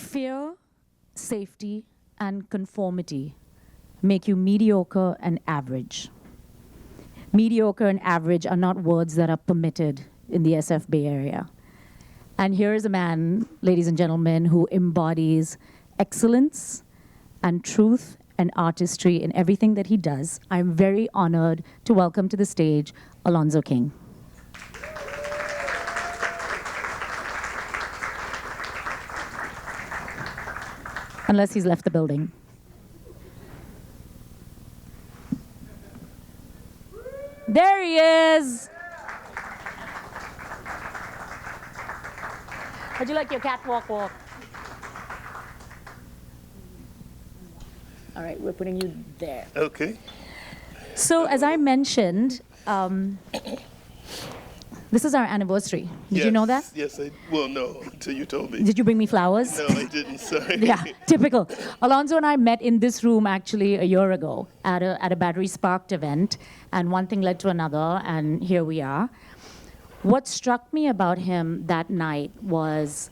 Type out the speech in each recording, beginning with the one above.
Fear, safety, and conformity make you mediocre and average. Mediocre and average are not words that are permitted in the SF Bay Area. And here is a man, ladies and gentlemen, who embodies excellence and truth and artistry in everything that he does. I'm very honored to welcome to the stage Alonzo King. Unless he's left the building. There he is. How'd you like your catwalk walk? All right, we're putting you there. Okay. So as I mentioned, this is our anniversary. Did you know that? Yes, well, no, until you told me. Did you bring me flowers? No, I didn't, sorry. Yeah, typical. Alonzo and I met in this room actually a year ago at a Battery Sparked event, and one thing led to another, and here we are. What struck me about him that night was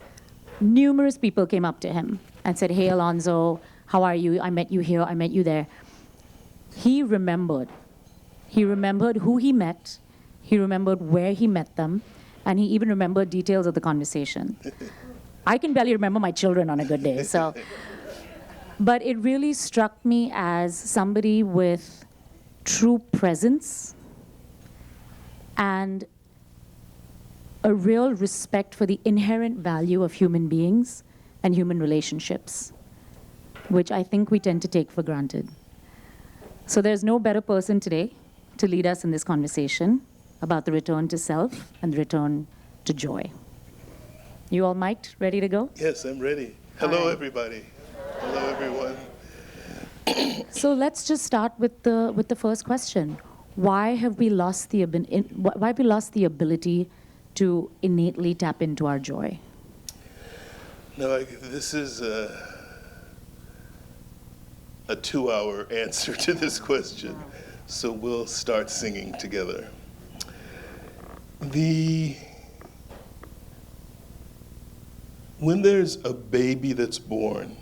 numerous people came up to him and said, "Hey, Alonzo, how are you? I met you here, I met you there." He remembered. He remembered who he met. He remembered where he met them, and he even remembered details of the conversation. I can barely remember my children on a good day, so. But it really struck me as somebody with true presence and a real respect for the inherent value of human beings and human relationships, which I think we tend to take for granted. So there's no better person today to lead us in this conversation about the return to self and the return to joy. You all mic'd, ready to go? Yes, I'm ready. Hello, everybody. Hello, everyone. So let's just start with the first question. Why have we lost the ability to innately tap into our joy? No, this is a 2-hour answer to this question, so we'll start singing together. When there's a baby that's born,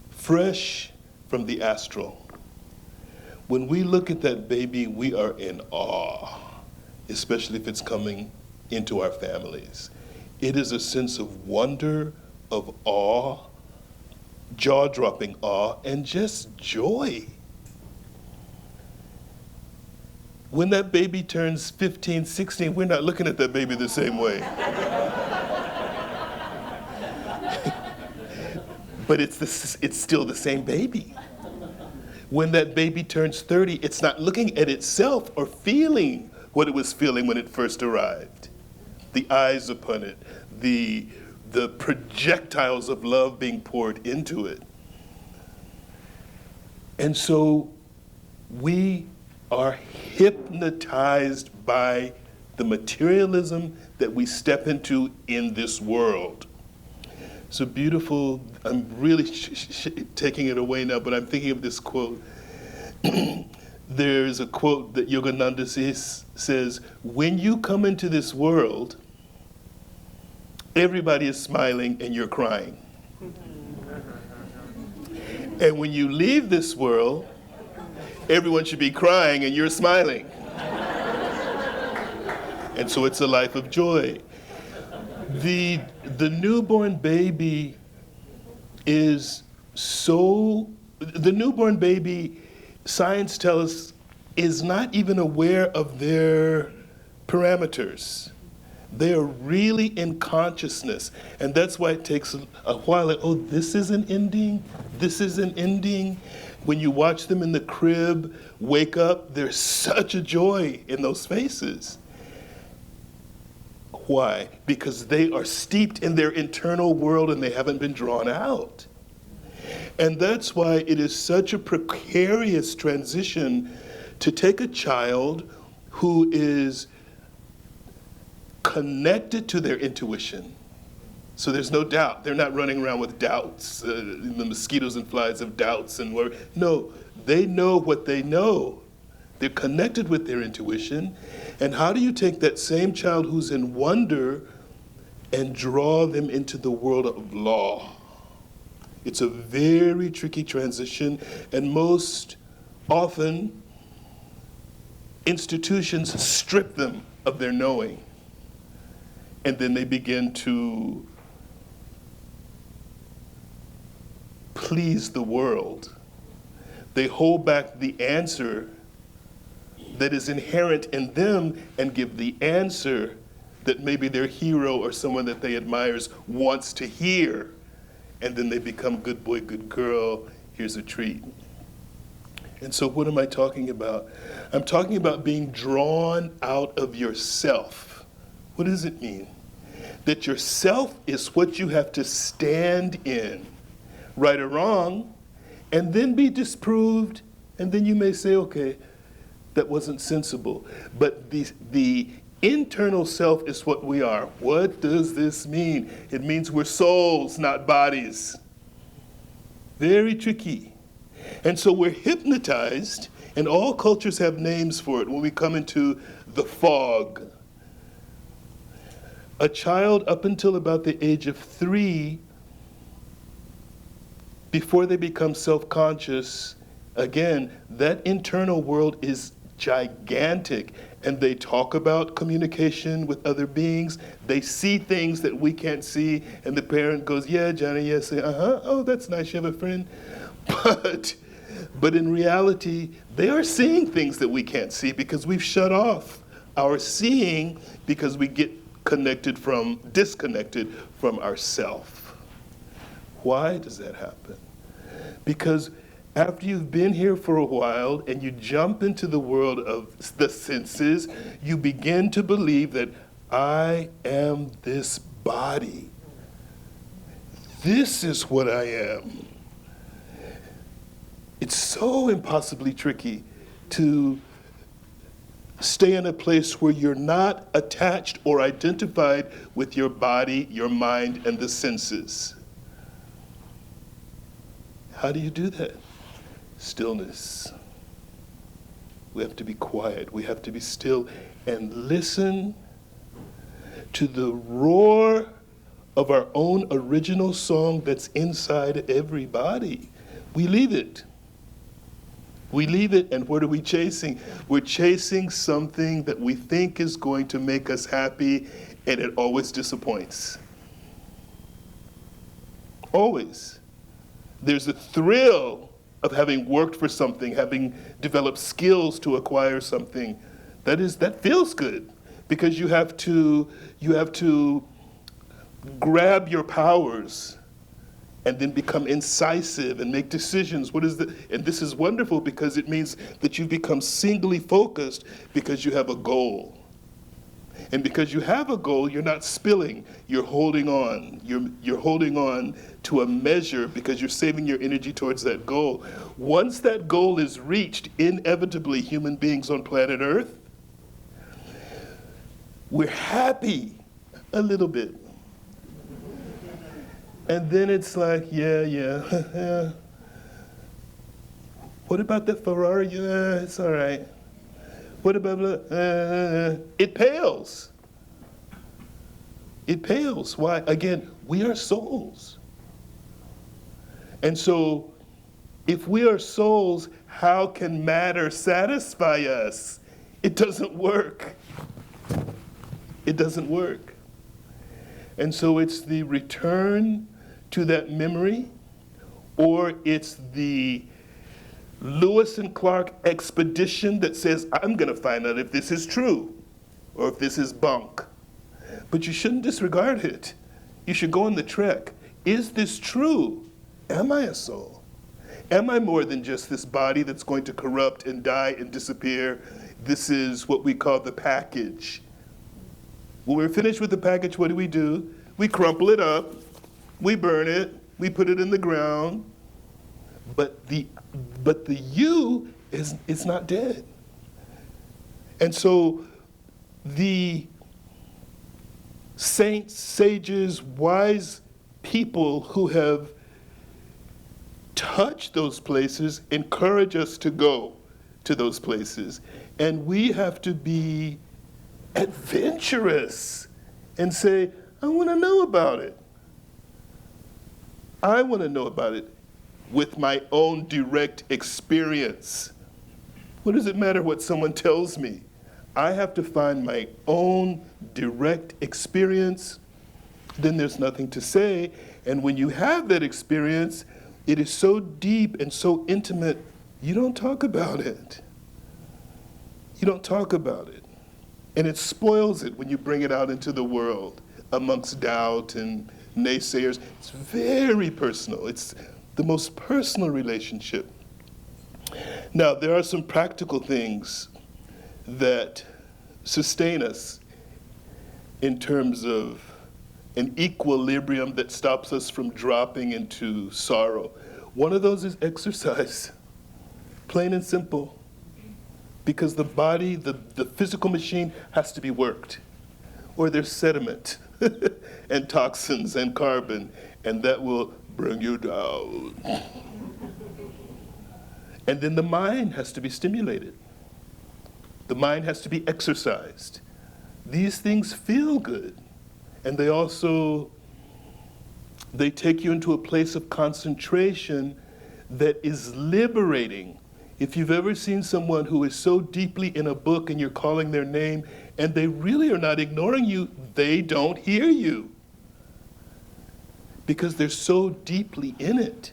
fresh from the astral, when we look at that baby, we are in awe, especially if it's coming into our families. It is a sense of wonder, of awe, jaw-dropping awe, and just joy. When that baby turns 15, 16, we're not looking at that baby the same way. But it's still the same baby. When that baby turns 30, it's not looking at itself or feeling what it was feeling when it first arrived. The eyes upon it, the projectiles of love being poured into it. And so we are hypnotized by the materialism that we step into in this world. So beautiful, I'm really taking it away now, but I'm thinking of this quote. There's a quote that Yogananda says, "When you come into this world, everybody is smiling and you're crying. And when you leave this world, everyone should be crying and you're smiling." And so it's a life of joy. The newborn baby science tells us, is not even aware of their parameters. They are really in consciousness. And that's why it takes a while, like, oh, this isn't ending, this isn't ending. When you watch them in the crib, wake up, there's such a joy in those faces. Why? Because they are steeped in their internal world and they haven't been drawn out. And that's why it is such a precarious transition to take a child who is connected to their intuition. So there's no doubt. They're not running around with doubts, the mosquitoes and flies of doubts and worry. No, they know what they know. They're connected with their intuition. And how do you take that same child who's in wonder and draw them into the world of law? It's a very tricky transition, and most often institutions strip them of their knowing, and then they begin to please the world. They hold back the answer that is inherent in them and give the answer that maybe their hero or someone that they admire wants to hear. And then they become good boy, good girl, here's a treat. And so what am I talking about? I'm talking about being drawn out of yourself. What does it mean? That yourself is what you have to stand in, right or wrong, and then be disproved, and then you may say, okay, that wasn't sensible. But the internal self is what we are. What does this mean? It means we're souls, not bodies. Very tricky. And so we're hypnotized, and all cultures have names for it when we come into the fog. A child up until about the age of 3, before they become self-conscious, again, that internal world is gigantic, and they talk about communication with other beings. They see things that we can't see, and the parent goes, yeah, Johnny, yes, oh, that's nice, you have a friend. But in reality, they are seeing things that we can't see because we've shut off our seeing because we get disconnected from ourself. Why does that happen? Because after you've been here for a while and you jump into the world of the senses, you begin to believe that I am this body. This is what I am. It's so impossibly tricky to stay in a place where you're not attached or identified with your body, your mind, and the senses. How do you do that? Stillness. We have to be quiet. We have to be still and listen to the roar of our own original song that's inside everybody. We leave it. We leave it, and what are we chasing? We're chasing something that we think is going to make us happy, and it always disappoints. Always. There's a thrill of having worked for something, having developed skills to acquire something. That feels good, because you have to grab your powers and then become incisive and make decisions. And this is wonderful because it means that you've become singly focused because you have a goal. And because you have a goal, you're not spilling, you're holding on. You're holding on to a measure because you're saving your energy towards that goal. Once that goal is reached, inevitably human beings on planet Earth, we're happy a little bit. And then it's like, yeah. What about that Ferrari? Yeah, it's all right. What about it pales. It pales. Why? Again, we are souls. And so, if we are souls, how can matter satisfy us? It doesn't work. It doesn't work. And so it's the return to that memory, or it's the Lewis and Clark expedition that says, I'm going to find out if this is true or if this is bunk. But you shouldn't disregard it. You should go on the trek. Is this true? Am I a soul? Am I more than just this body that's going to corrupt and die and disappear? This is what we call the package. When we're finished with the package, what do? We crumple it up, we burn it, we put it in the ground, but the you is not dead. And so the saints, sages, wise people who have touched those places encourage us to go to those places. And we have to be adventurous and say, I want to know about it. I want to know about it with my own direct experience. What does it matter what someone tells me? I have to find my own direct experience. Then there's nothing to say. And when you have that experience, it is so deep and so intimate, you don't talk about it. You don't talk about it. And it spoils it when you bring it out into the world amongst doubt and naysayers. It's very personal. It's the most personal relationship. Now, there are some practical things that sustain us in terms of an equilibrium that stops us from dropping into sorrow. One of those is exercise, plain and simple, because the body, the physical machine has to be worked, or there's sediment and toxins and carbon, and that will bring you down. And then the mind has to be stimulated. The mind has to be exercised. These things feel good. And they take you into a place of concentration that is liberating. If you've ever seen someone who is so deeply in a book and you're calling their name and they really are not ignoring you, they don't hear you. Because they're so deeply in it.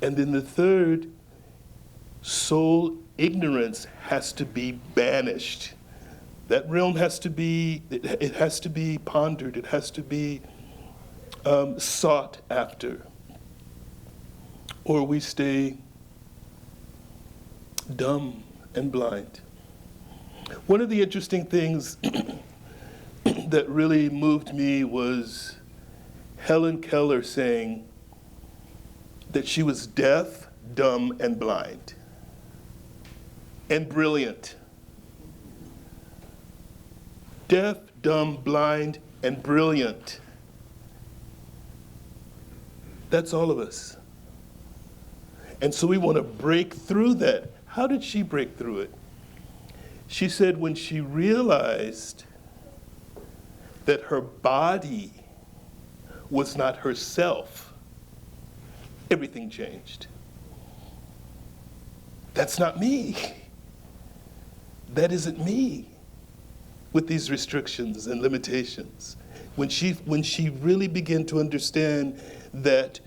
And then the third, soul ignorance has to be banished. That realm has to be, it has to be pondered, it has to be sought after. Or we stay dumb and blind. One of the interesting things that really moved me was Helen Keller saying that she was deaf, dumb, and blind, and brilliant. Deaf, dumb, blind, and brilliant. That's all of us. And so we want to break through that. How did she break through it? She said when she realized that her body was not herself, everything changed. That's not me. That isn't me with these restrictions and limitations. When she really began to understand that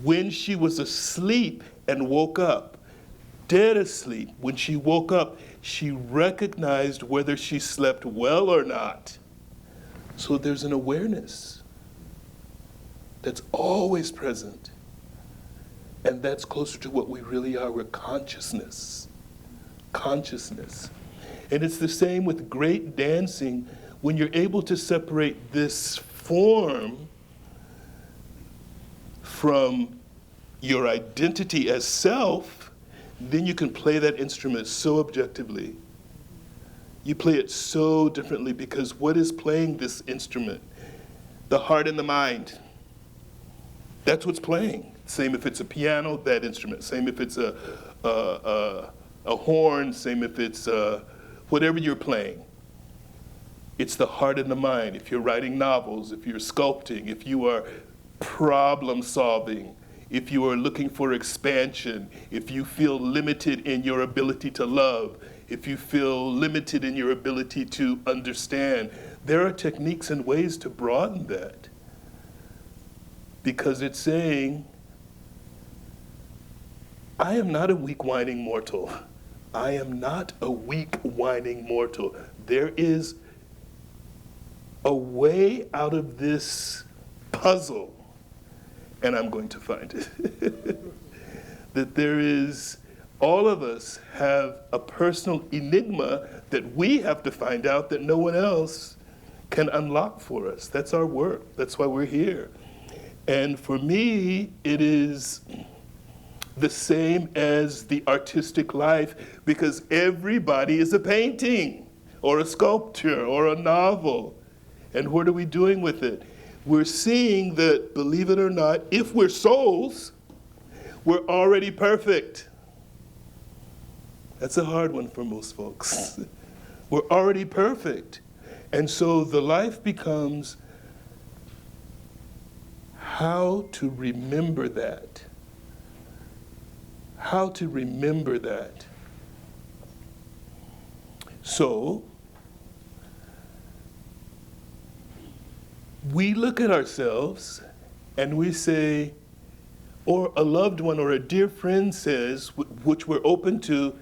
when she was asleep and woke up, dead asleep, when she woke up, she recognized whether she slept well or not. So there's an awareness that's always present. And that's closer to what we really are. We're consciousness. Consciousness. And it's the same with great dancing. When you're able to separate this form from your identity as self, then you can play that instrument so objectively. You play it so differently because what is playing this instrument? The heart and the mind. That's what's playing. Same if it's a piano, that instrument. Same if it's a horn. Same if it's whatever you're playing. It's the heart and the mind. If you're writing novels, if you're sculpting, if you are problem solving, if you are looking for expansion, if you feel limited in your ability to love, if you feel limited in your ability to understand, there are techniques and ways to broaden that. Because it's saying, I am not a weak, whining mortal. I am not a weak, whining mortal. There is a way out of this puzzle, and I'm going to find it. That there is, all of us have a personal enigma that we have to find out that no one else can unlock for us. That's our work. That's why we're here. And for me, it is the same as the artistic life, because everybody is a painting or a sculpture or a novel. And what are we doing with it? We're seeing that, believe it or not, if we're souls, we're already perfect. That's a hard one for most folks. We're already perfect. And so the life becomes how to remember that. How to remember that. So, we look at ourselves and we say, or a loved one or a dear friend says, which we're open to,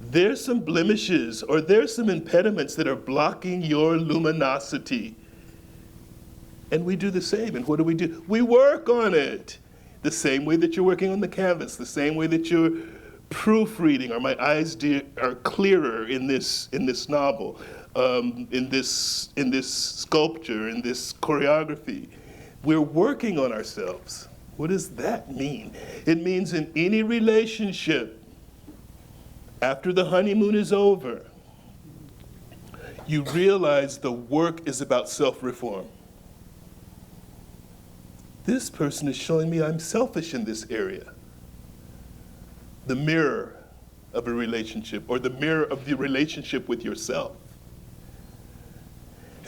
there's some blemishes or there's some impediments that are blocking your luminosity. And we do the same. And what do? We work on it. The same way that you're working on the canvas, the same way that you're proofreading, or my eyes are clearer in this novel, in this sculpture, in this choreography. We're working on ourselves. What does that mean? It means in any relationship, after the honeymoon is over, you realize the work is about self-reform. This person is showing me I'm selfish in this area. The mirror of a relationship, or the mirror of the relationship with yourself.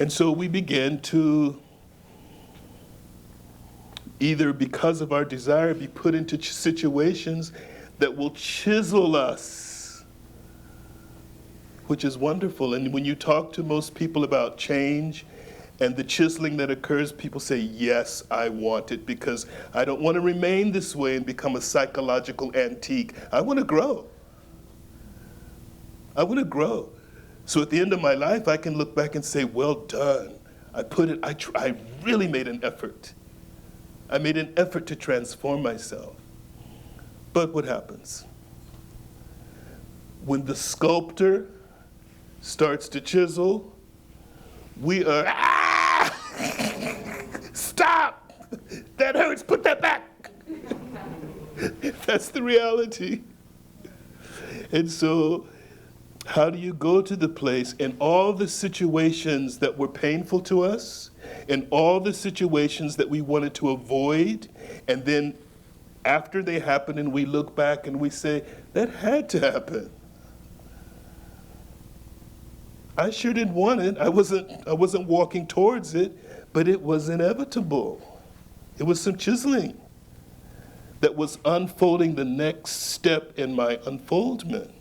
And so we begin to, either because of our desire, be put into situations that will chisel us, which is wonderful. And when you talk to most people about change and the chiseling that occurs, people say, yes, I want it, because I don't want to remain this way and become a psychological antique. I want to grow. I want to grow. So at the end of my life, I can look back and say, well done. I really made an effort. I made an effort to transform myself. But what happens? When the sculptor starts to chisel, we are, stop! That hurts, put that back! That's the reality. And so, how do you go to the place in all the situations that were painful to us, in all the situations that we wanted to avoid, and then after they happen and we look back and we say, that had to happen. I sure didn't want it. I wasn't walking towards it, but it was inevitable. It was some chiseling that was unfolding the next step in my unfoldment.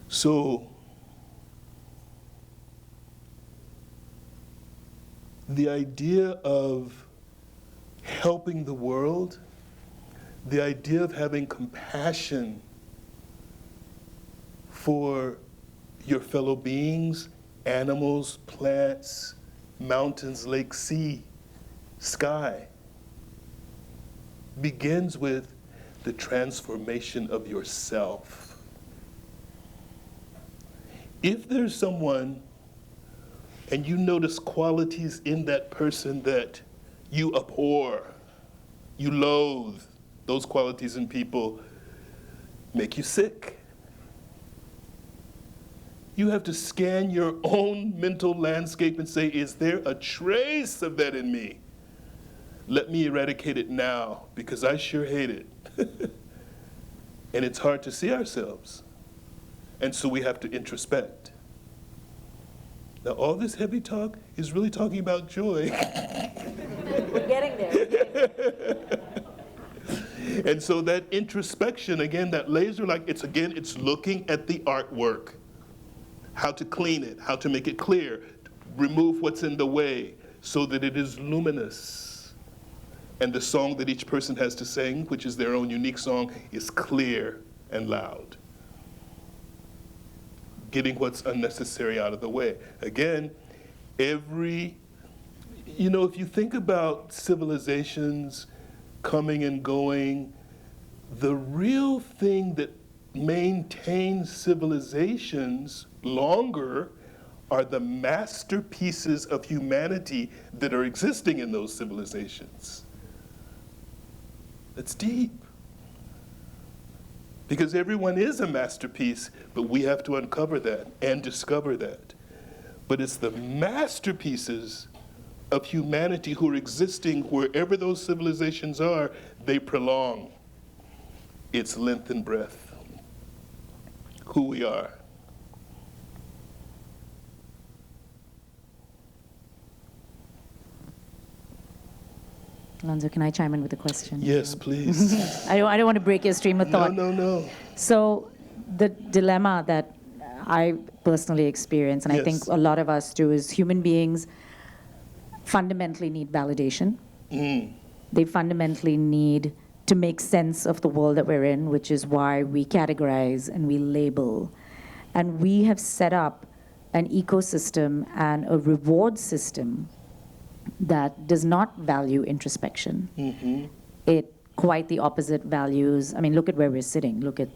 So, the idea of helping the world, the idea of having compassion for your fellow beings, animals, plants, mountains, lake, sea, sky, begins with the transformation of yourself. If there's someone and you notice qualities in that person that you abhor, you loathe, those qualities in people make you sick. You have to scan your own mental landscape and say, is there a trace of that in me? Let me eradicate it now, because I sure hate it. And it's hard to see ourselves. And so we have to introspect. Now, all this heavy talk is really talking about joy. We're getting there. And so that introspection, again, that laser, it's looking at the artwork. How to clean it, how to make it clear, remove what's in the way so that it is luminous. And the song that each person has to sing, which is their own unique song, is clear and loud. Getting what's unnecessary out of the way. Again, if you think about civilizations coming and going, the real thing that maintains civilizations longer are the masterpieces of humanity that are existing in those civilizations. That's deep. Because everyone is a masterpiece, but we have to uncover that and discover that. But it's the masterpieces of humanity who are existing wherever those civilizations are, they prolong its length and breadth. who we are. Alonzo, can I chime in with a question? Yes, please. I don't want to break your stream of thought. No. So the dilemma that I personally experience, and I think Yes. a lot of us do, is human beings fundamentally need validation. They fundamentally need to make sense of the world that we're in, which is why we categorize and we label. And we have set up an ecosystem and a reward system that does not value introspection. It quite the opposite values. I mean, look at where we're sitting. Look at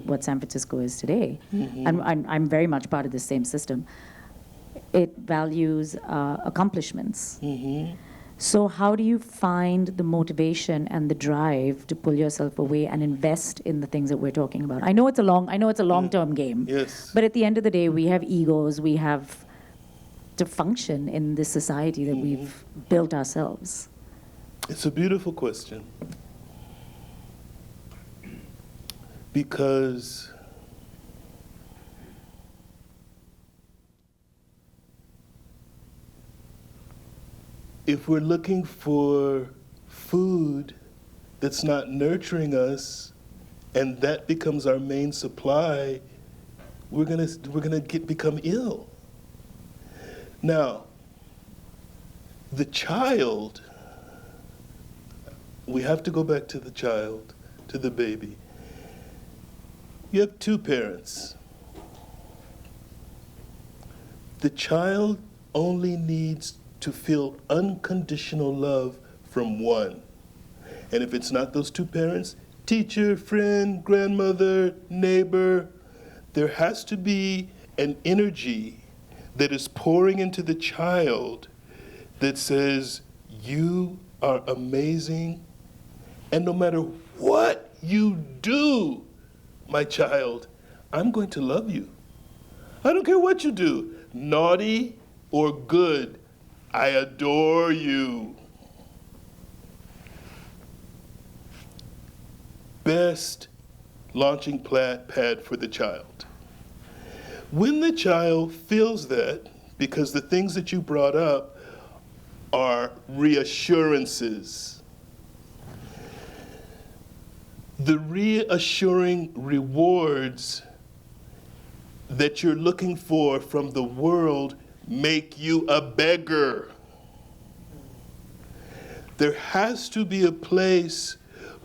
what San Francisco is today. And I'm very much part of the same system. It values accomplishments. So how do you find the motivation and the drive to pull yourself away and invest in the things that we're talking about? I know it's a long-term game. Yes. But at the end of the day, we have egos. We have to function in this society that we've built ourselves. It's a beautiful question. Because if we're looking for food that's not nurturing us, and that becomes our main supply, we're gonna become ill. Now, the child, we have to go back to the child, to the baby. You have two parents. The child only needs to feel unconditional love from one. And if it's not those two parents, teacher, friend, grandmother, neighbor, there has to be an energy that is pouring into the child that says, you are amazing, and no matter what you do, my child, I'm going to love you. I don't care what you do, naughty or good, I adore you. Best launching pad for the child. When the child feels that, because the things that you brought up are reassurances, the reassuring rewards that you're looking for from the world make you a beggar. There has to be a place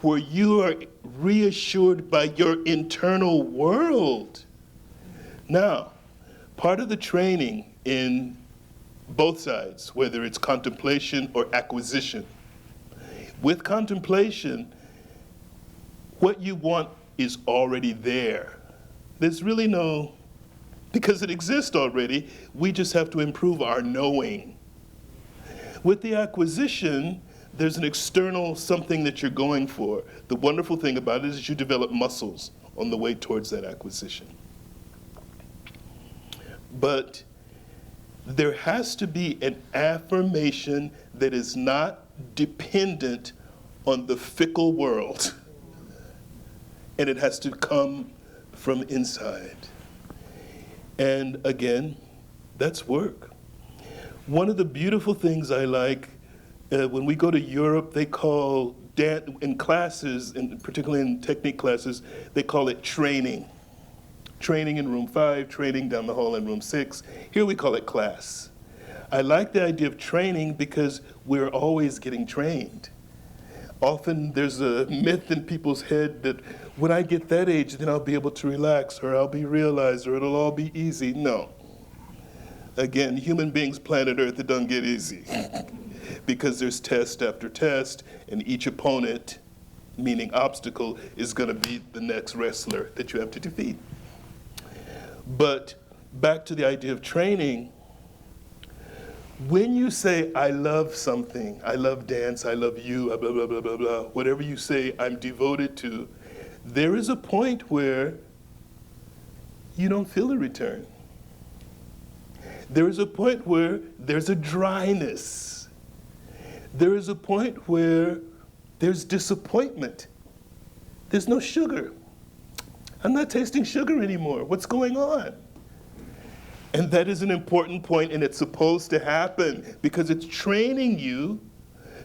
where you are reassured by your internal world. Now, part of the training in both sides, whether it's contemplation or acquisition, with contemplation, what you want is already there. There's really no, because it exists already, we just have to improve our knowing. With the acquisition, there's an external something that you're going for. The wonderful thing about it is you develop muscles on the way towards that acquisition. But there has to be an affirmation that is not dependent on the fickle world. And it has to come from inside. And again, that's work. One of the beautiful things I like, when we go to Europe, they call dance, in classes, and particularly in technique classes, they call it training. Training in room 5, training down the hall in room 6. Here we call it class. I like the idea of training because we're always getting trained. Often there's a myth in people's head that when I get that age, then I'll be able to relax, or I'll be realized, or it'll all be easy. No. Again, human beings, planet Earth, it doesn't get easy. Because there's test after test, and each opponent, meaning obstacle, is gonna be the next wrestler that you have to defeat. But back to the idea of training, when you say, I love something, I love dance, I love you, blah, blah, blah, blah, blah, whatever you say, I'm devoted to, there is a point where you don't feel a return. There is a point where there's a dryness. There is a point where there's disappointment. There's no sugar. I'm not tasting sugar anymore. What's going on? And that is an important point, and it's supposed to happen because it's training you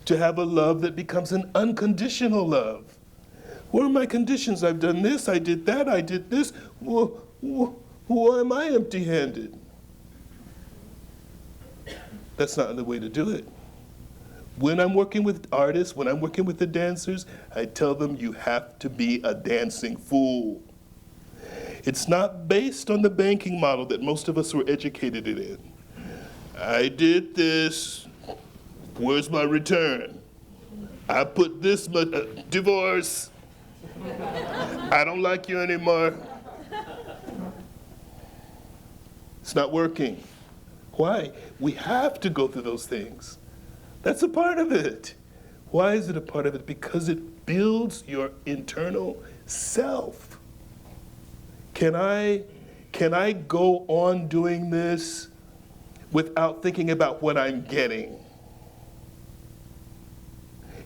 to have a love that becomes an unconditional love. Where are my conditions? I've done this, I did that, I did this. Why am I empty-handed? That's not the way to do it. When I'm working with artists, when I'm working with the dancers, I tell them you have to be a dancing fool. It's not based on the banking model that most of us were educated in. I did this, where's my return? I put this much, divorce. I don't like you anymore. It's not working. Why? We have to go through those things. That's a part of it. Why is it a part of it? Because it builds your internal self. Can I go on doing this without thinking about what I'm getting?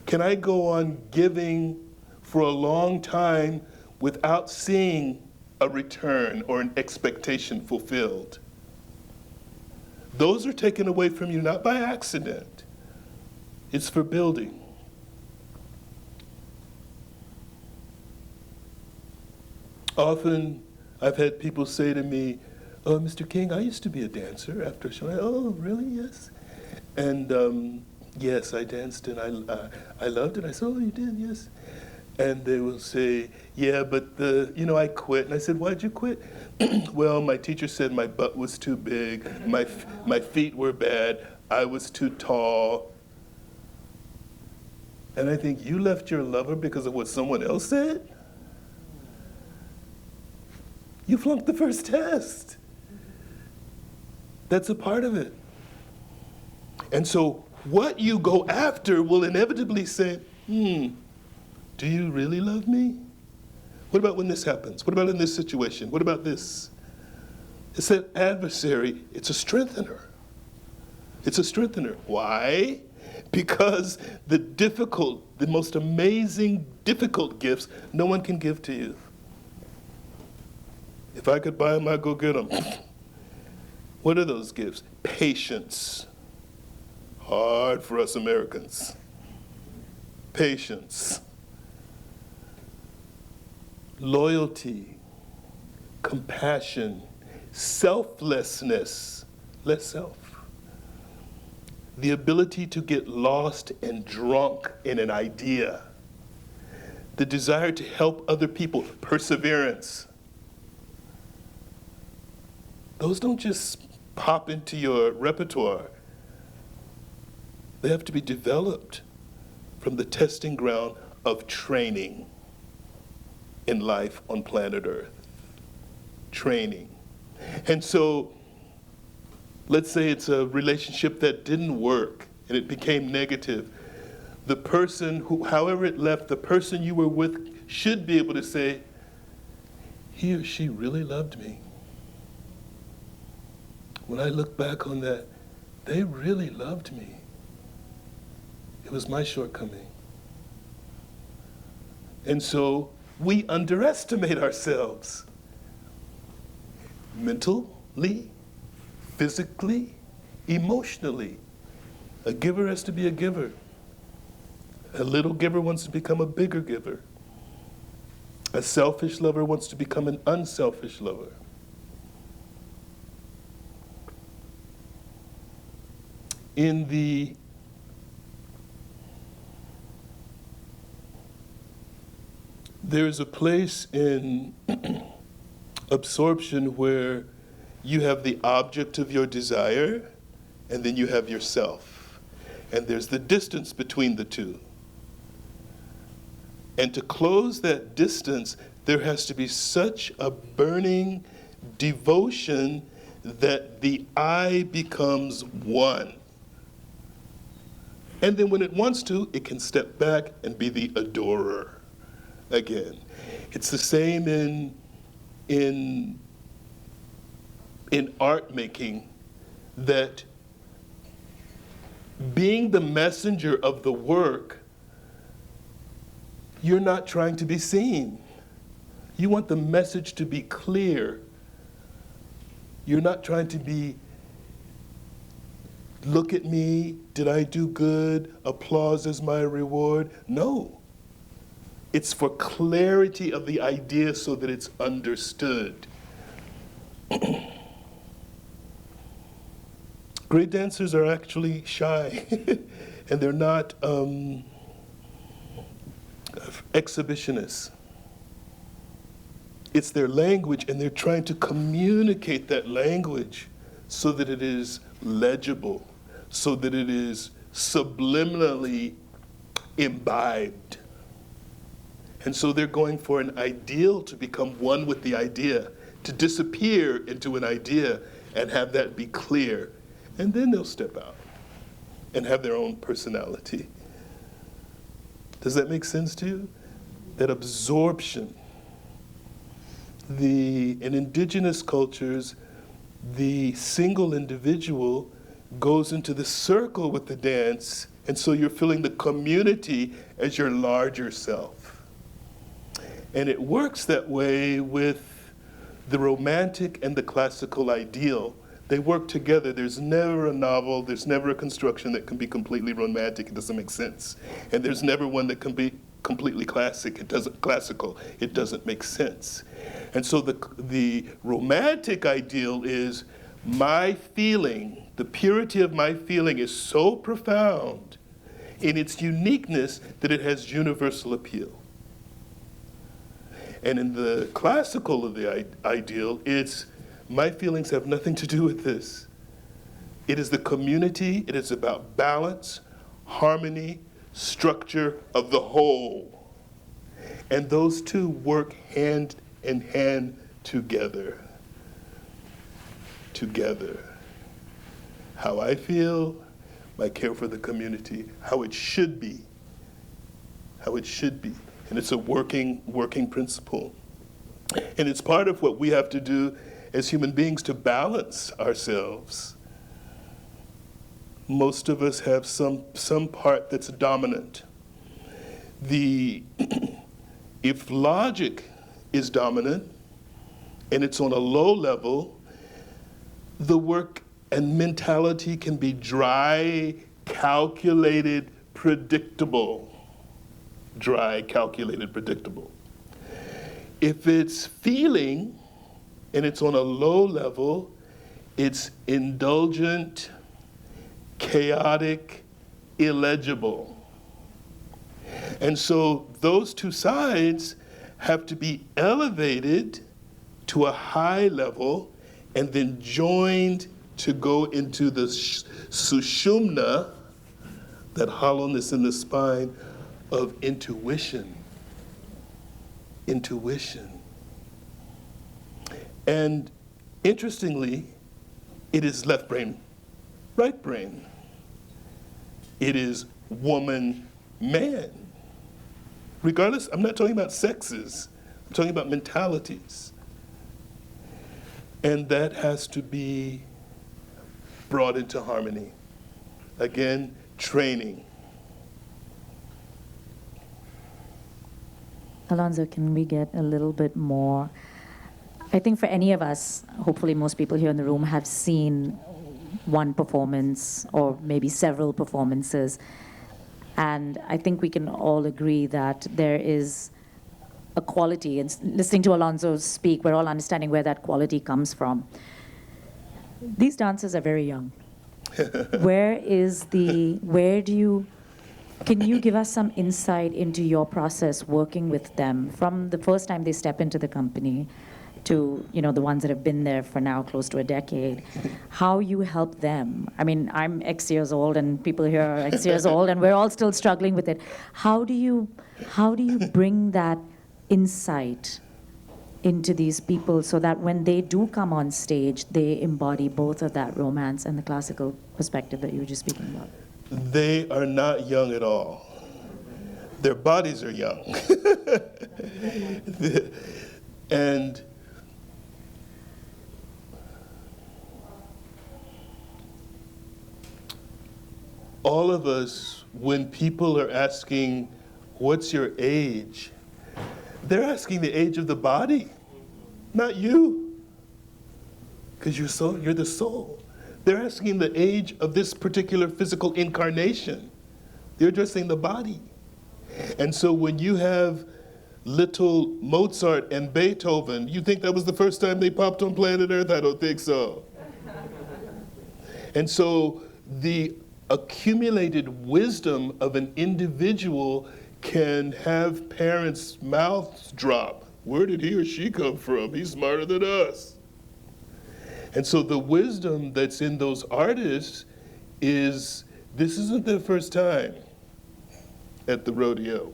Can I go on giving for a long time without seeing a return or an expectation fulfilled? Those are taken away from you not by accident. It's for building. Often I've had people say to me, "Oh, Mr. King, I used to be a dancer after a show." "Oh, really? Yes." And yes, I danced and I loved it. I said, "Oh, you did? Yes." And they will say, "Yeah, but I quit." And I said, "Why'd you quit?" "Well, my teacher said my butt was too big, my feet were bad, I was too tall." And I think, you left your lover because of what someone else said? You flunked the first test. That's a part of it. And so what you go after will inevitably say, do you really love me? What about when this happens? What about in this situation? What about this? It's an adversary. It's a strengthener. It's a strengthener. Why? Because the most amazing, difficult gifts, no one can give to you. If I could buy them, I'd go get them. What are those gifts? Patience. Hard for us Americans. Patience. Loyalty. Compassion. Selflessness. Less self. The ability to get lost and drunk in an idea. The desire to help other people. Perseverance. Those don't just pop into your repertoire. They have to be developed from the testing ground of training in life on planet Earth. Training. And so, let's say it's a relationship that didn't work and it became negative. The person who, however it left, the person you were with should be able to say, he or she really loved me. When I look back on that, they really loved me. It was my shortcoming. And so we underestimate ourselves. Mentally, physically, emotionally. A giver has to be a giver. A little giver wants to become a bigger giver. A selfish lover wants to become an unselfish lover. There's a place in absorption where you have the object of your desire, and then you have yourself. And there's the distance between the two. And to close that distance, there has to be such a burning devotion that the I becomes one. And then when it wants to, it can step back and be the adorer again. It's the same in art making, that being the messenger of the work, you're not trying to be seen. You want the message to be clear. You're not trying to be, look at me, did I do good, applause is my reward. No. It's for clarity of the idea so that it's understood. Great dancers are actually shy, and they're not exhibitionists. It's their language, and they're trying to communicate that language so that it is legible, so that it is subliminally imbibed. And so they're going for an ideal to become one with the idea, to disappear into an idea and have that be clear. And then they'll step out and have their own personality. Does that make sense to you? That absorption. In indigenous cultures, the single individual goes into the circle with the dance, and so you're feeling the community as your larger self. And it works that way with the romantic and the classical ideal. They work together. There's never a novel, there's never a construction that can be completely romantic. It doesn't make sense. And there's never one that can be completely classical. It doesn't make sense. And so the romantic ideal is my feeling, the purity of my feeling is so profound in its uniqueness that it has universal appeal. And in the classical of the ideal, it's my feelings have nothing to do with this. It is the community, it is about balance, harmony, structure of the whole. And those two work hand in hand together. Together. How I feel, my care for the community, how it should be. How it should be. And it's a working principle. And it's part of what we have to do as human beings to balance ourselves. Most of us have some part that's dominant. If logic is dominant and it's on a low level, the work and mentality can be dry, calculated, predictable. Dry, calculated, predictable. If it's feeling and it's on a low level, it's indulgent, chaotic, illegible. And so those two sides have to be elevated to a high level and then joined to go into the sushumna, that hollowness in the spine, of intuition. Intuition. And interestingly, it is left brain, right brain. It is woman, man. Regardless, I'm not talking about sexes, I'm talking about mentalities. And that has to be brought into harmony. Again, training. Alonzo, can we get a little bit more? I think for any of us, hopefully most people here in the room have seen one performance or maybe several performances. And I think we can all agree that there is a quality. And listening to Alonzo speak, we're all understanding where that quality comes from. These dancers are very young. Can you give us some insight into your process working with them from the first time they step into the company to, the ones that have been there for now close to a decade, how you help them? I mean, I'm X years old and people here are X years old and we're all still struggling with it. How do you bring that insight into these people so that when they do come on stage, they embody both of that romance and the classical perspective that you were just speaking about? They are not young at all. Their bodies are young. And all of us, when people are asking, what's your age? They're asking the age of the body, not you. Because you're the soul. They're asking the age of this particular physical incarnation. They're addressing the body. And so when you have little Mozart and Beethoven, you think that was the first time they popped on planet Earth? I don't think so. And so the accumulated wisdom of an individual can have parents' mouths drop. Where did he or she come from? He's smarter than us. And so the wisdom that's in those artists is, this isn't their first time at the rodeo.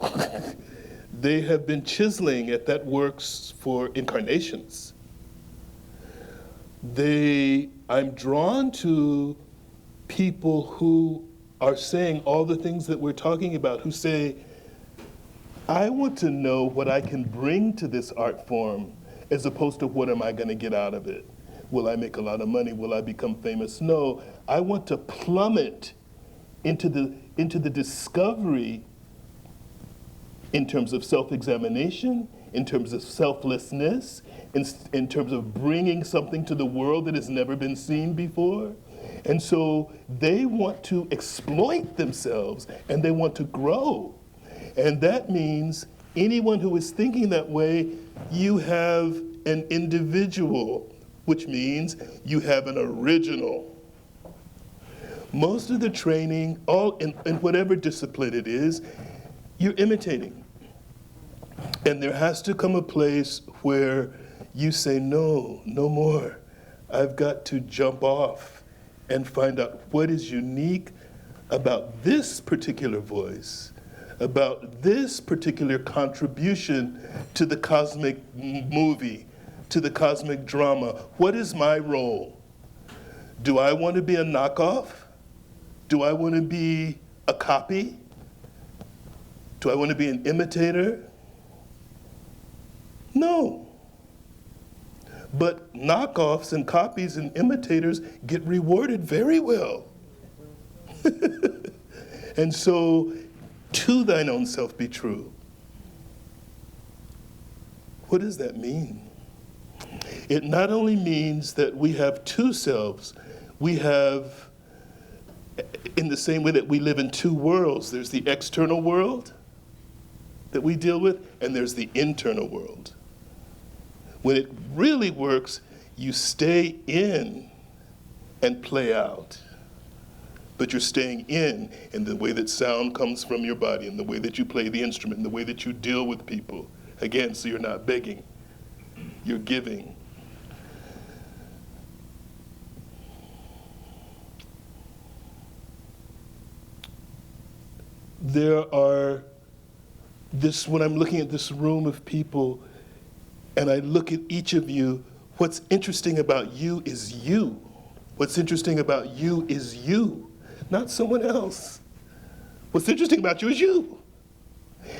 They have been chiseling at that works for incarnations. I'm drawn to people who are saying all the things that we're talking about, who say, I want to know what I can bring to this art form as opposed to what am I going to get out of it. Will I make a lot of money? Will I become famous? No, I want to plummet into the discovery in terms of self-examination, in terms of selflessness, in terms of bringing something to the world that has never been seen before. And so they want to exploit themselves and they want to grow. And that means anyone who is thinking that way, you have an individual, which means you have an original. Most of the training, all in whatever discipline it is, you're imitating. And there has to come a place where you say, no, no more. I've got to jump off and find out what is unique about this particular voice, about this particular contribution to the cosmic movie, to the cosmic drama. What is my role? Do I want to be a knockoff? Do I want to be a copy? Do I want to be an imitator? No. But knockoffs and copies and imitators get rewarded very well. And so, to thine own self be true. What does that mean? It not only means that we have two selves, we have, in the same way that we live in two worlds, there's the external world that we deal with, and there's the internal world. When it really works, you stay in and play out. But you're staying in the way that sound comes from your body, in the way that you play the instrument, in the way that you deal with people. Again, so you're not begging, you're giving. When I'm looking at this room of people, and I look at each of you, what's interesting about you is you. What's interesting about you is you, not someone else. What's interesting about you is you.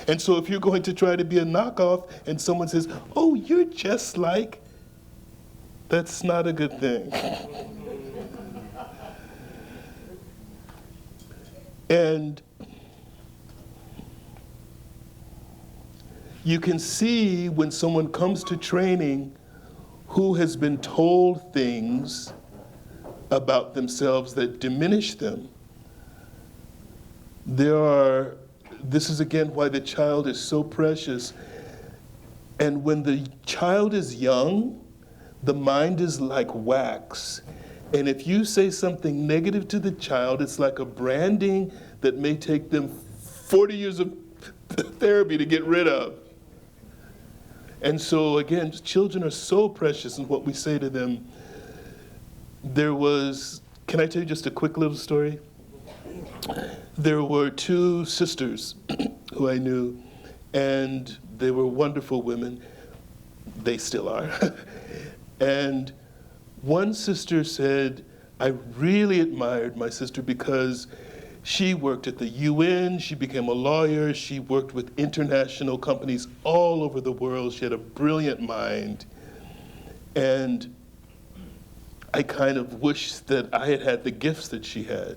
And so if you're going to try to be a knockoff and someone says, oh, you're just like, that's not a good thing. And you can see when someone comes to training who has been told things about themselves that diminish them. This is again why the child is so precious. And when the child is young, the mind is like wax. And if you say something negative to the child, it's like a branding that may take them 40 years of therapy to get rid of. And so again, children are so precious in what we say to them. Can I tell you just a quick little story? There were two sisters who I knew, and they were wonderful women. They still are. And one sister said, I really admired my sister because she worked at the UN, she became a lawyer, she worked with international companies all over the world, she had a brilliant mind. And I kind of wish that I had had the gifts that she had.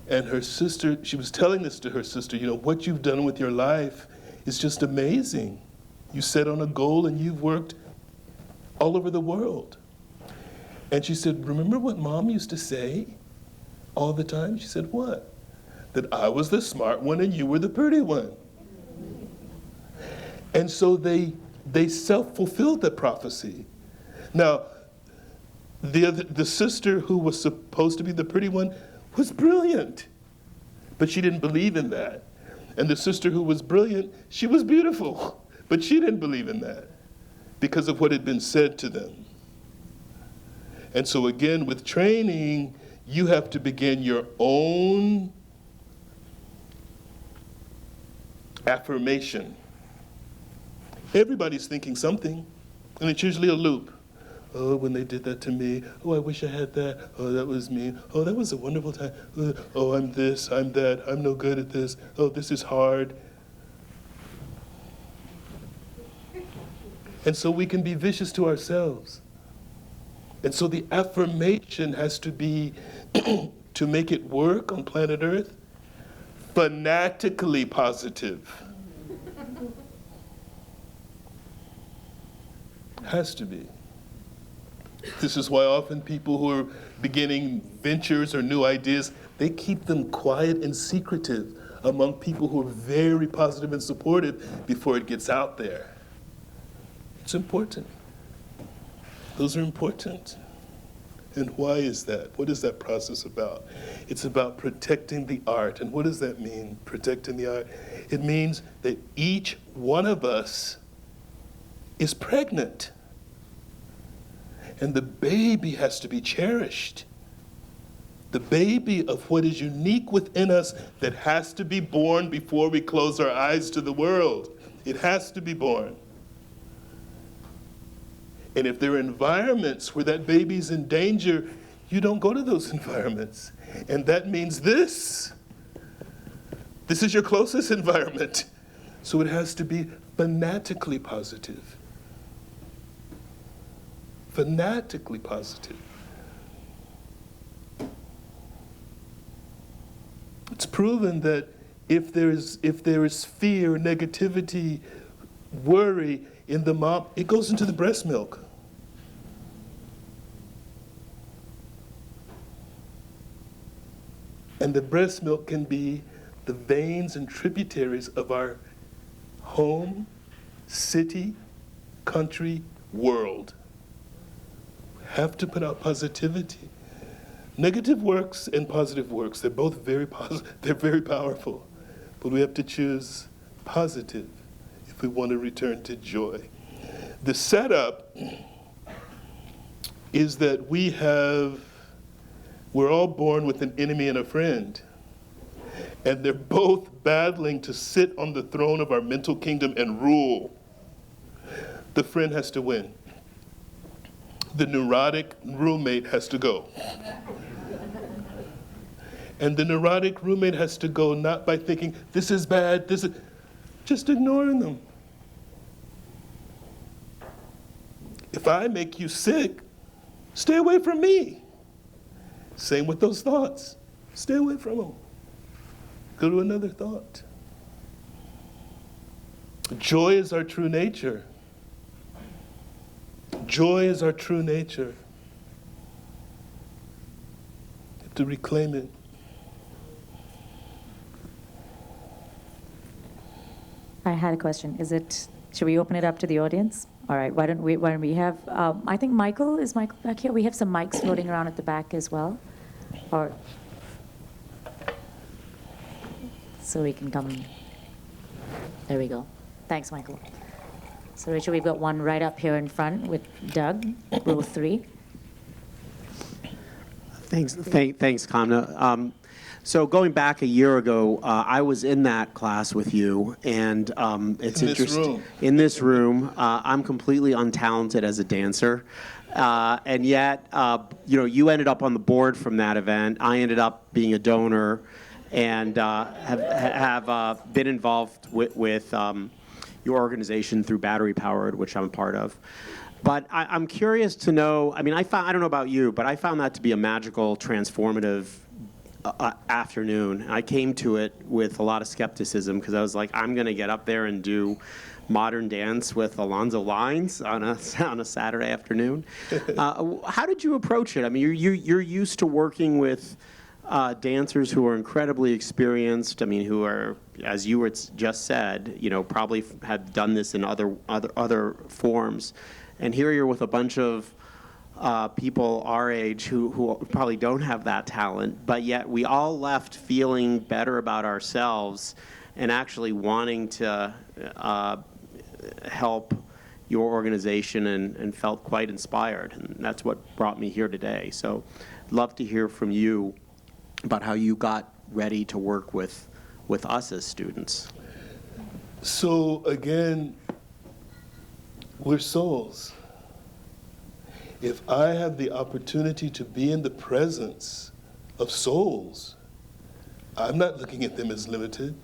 And her sister, she was telling this to her sister, what you've done with your life is just amazing. You set on a goal and you've worked all over the world. And she said, remember what Mom used to say all the time? She said, what? That I was the smart one and you were the pretty one. And so they self-fulfilled that prophecy. Now, the sister who was supposed to be the pretty one was brilliant, but she didn't believe in that. And the sister who was brilliant, she was beautiful, but she didn't believe in that because of what had been said to them. And so again, with training, you have to begin your own affirmation. Everybody's thinking something, and it's usually a loop. Oh, when they did that to me. Oh, I wish I had that. Oh, that was me. Oh, that was a wonderful time. Oh, I'm this, I'm that. I'm no good at this. Oh, this is hard. And so we can be vicious to ourselves. And so the affirmation has to be, to make it work on planet Earth, fanatically positive. Has to be. This is why often people who are beginning ventures or new ideas, they keep them quiet and secretive among people who are very positive and supportive before it gets out there. It's important. Those are important. And why is that? What is that process about? It's about protecting the art. And what does that mean, protecting the art? It means that each one of us is pregnant. And the baby has to be cherished. The baby of what is unique within us that has to be born before we close our eyes to the world. It has to be born. And if there are environments where that baby's in danger, you don't go to those environments. And that means this. This is your closest environment. So it has to be fanatically positive. Fanatically positive. It's proven that if there is fear, negativity, worry in the mom, it goes into the breast milk. And the breast milk can be the veins and tributaries of our home, city, country, world. Have to put out positivity. Negative works and positive works, they're both very positive, they're very powerful. But we have to choose positive if we want to return to joy. The setup is that we're all born with an enemy and a friend. And they're both battling to sit on the throne of our mental kingdom and rule. The friend has to win. The neurotic roommate has to go. And the neurotic roommate has to go not by thinking, this is bad, just ignoring them. If I make you sick, stay away from me. Same with those thoughts. Stay away from them. Go to another thought. Joy is our true nature. Joy is our true nature. You have to reclaim it. I had a question. Should we open it up to the audience? All right, why don't we have, I think is Michael back here? We have some mics floating around at the back as well. Or, so we can come, there we go. Thanks, Michael. So Rachel, we've got one right up here in front with Doug, row 3. Thanks, Kaamna. So going back a year ago, I was in that class with you, and it's interesting. In this room, I'm completely untalented as a dancer, and yet, you ended up on the board from that event. I ended up being a donor, and have been involved with your organization through Battery Powered, which I'm a part of. But I'm curious to know. I mean, I don't know about you, but I found that to be a magical, transformative afternoon. I came to it with a lot of skepticism because I was like, I'm going to get up there and do modern dance with Alonzo lines on a Saturday afternoon. How did you approach it? I mean, you're used to working with dancers who are incredibly experienced. I mean, who are, as you just said, probably have done this in other forms, and here you're with a bunch of people our age who probably don't have that talent, but yet we all left feeling better about ourselves and actually wanting to help your organization and felt quite inspired. And that's what brought me here today. So I'd love to hear from you about how you got ready to work with us as students. So again, we're souls. If I have the opportunity to be in the presence of souls, I'm not looking at them as limited.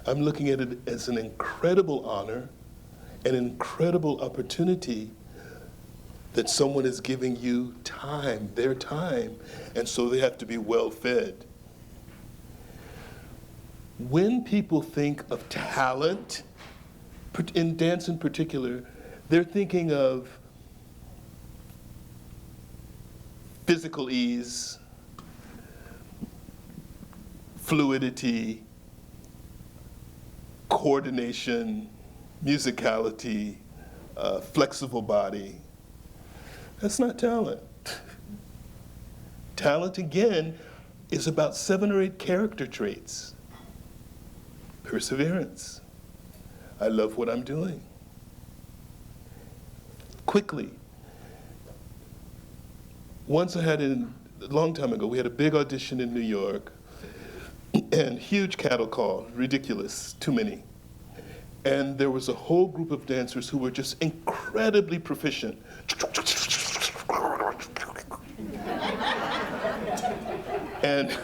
I'm looking at it as an incredible honor, an incredible opportunity that someone is giving you time, their time, and so they have to be well fed. When people think of talent, in dance in particular, they're thinking of physical ease, fluidity, coordination, musicality, flexible body. That's not talent. Talent, again, is about 7 or 8 character traits. Perseverance. I love what I'm doing. Quickly. Once I had, a long time ago, we had a big audition in New York, and huge cattle call, ridiculous, too many. And there was a whole group of dancers who were just incredibly proficient. And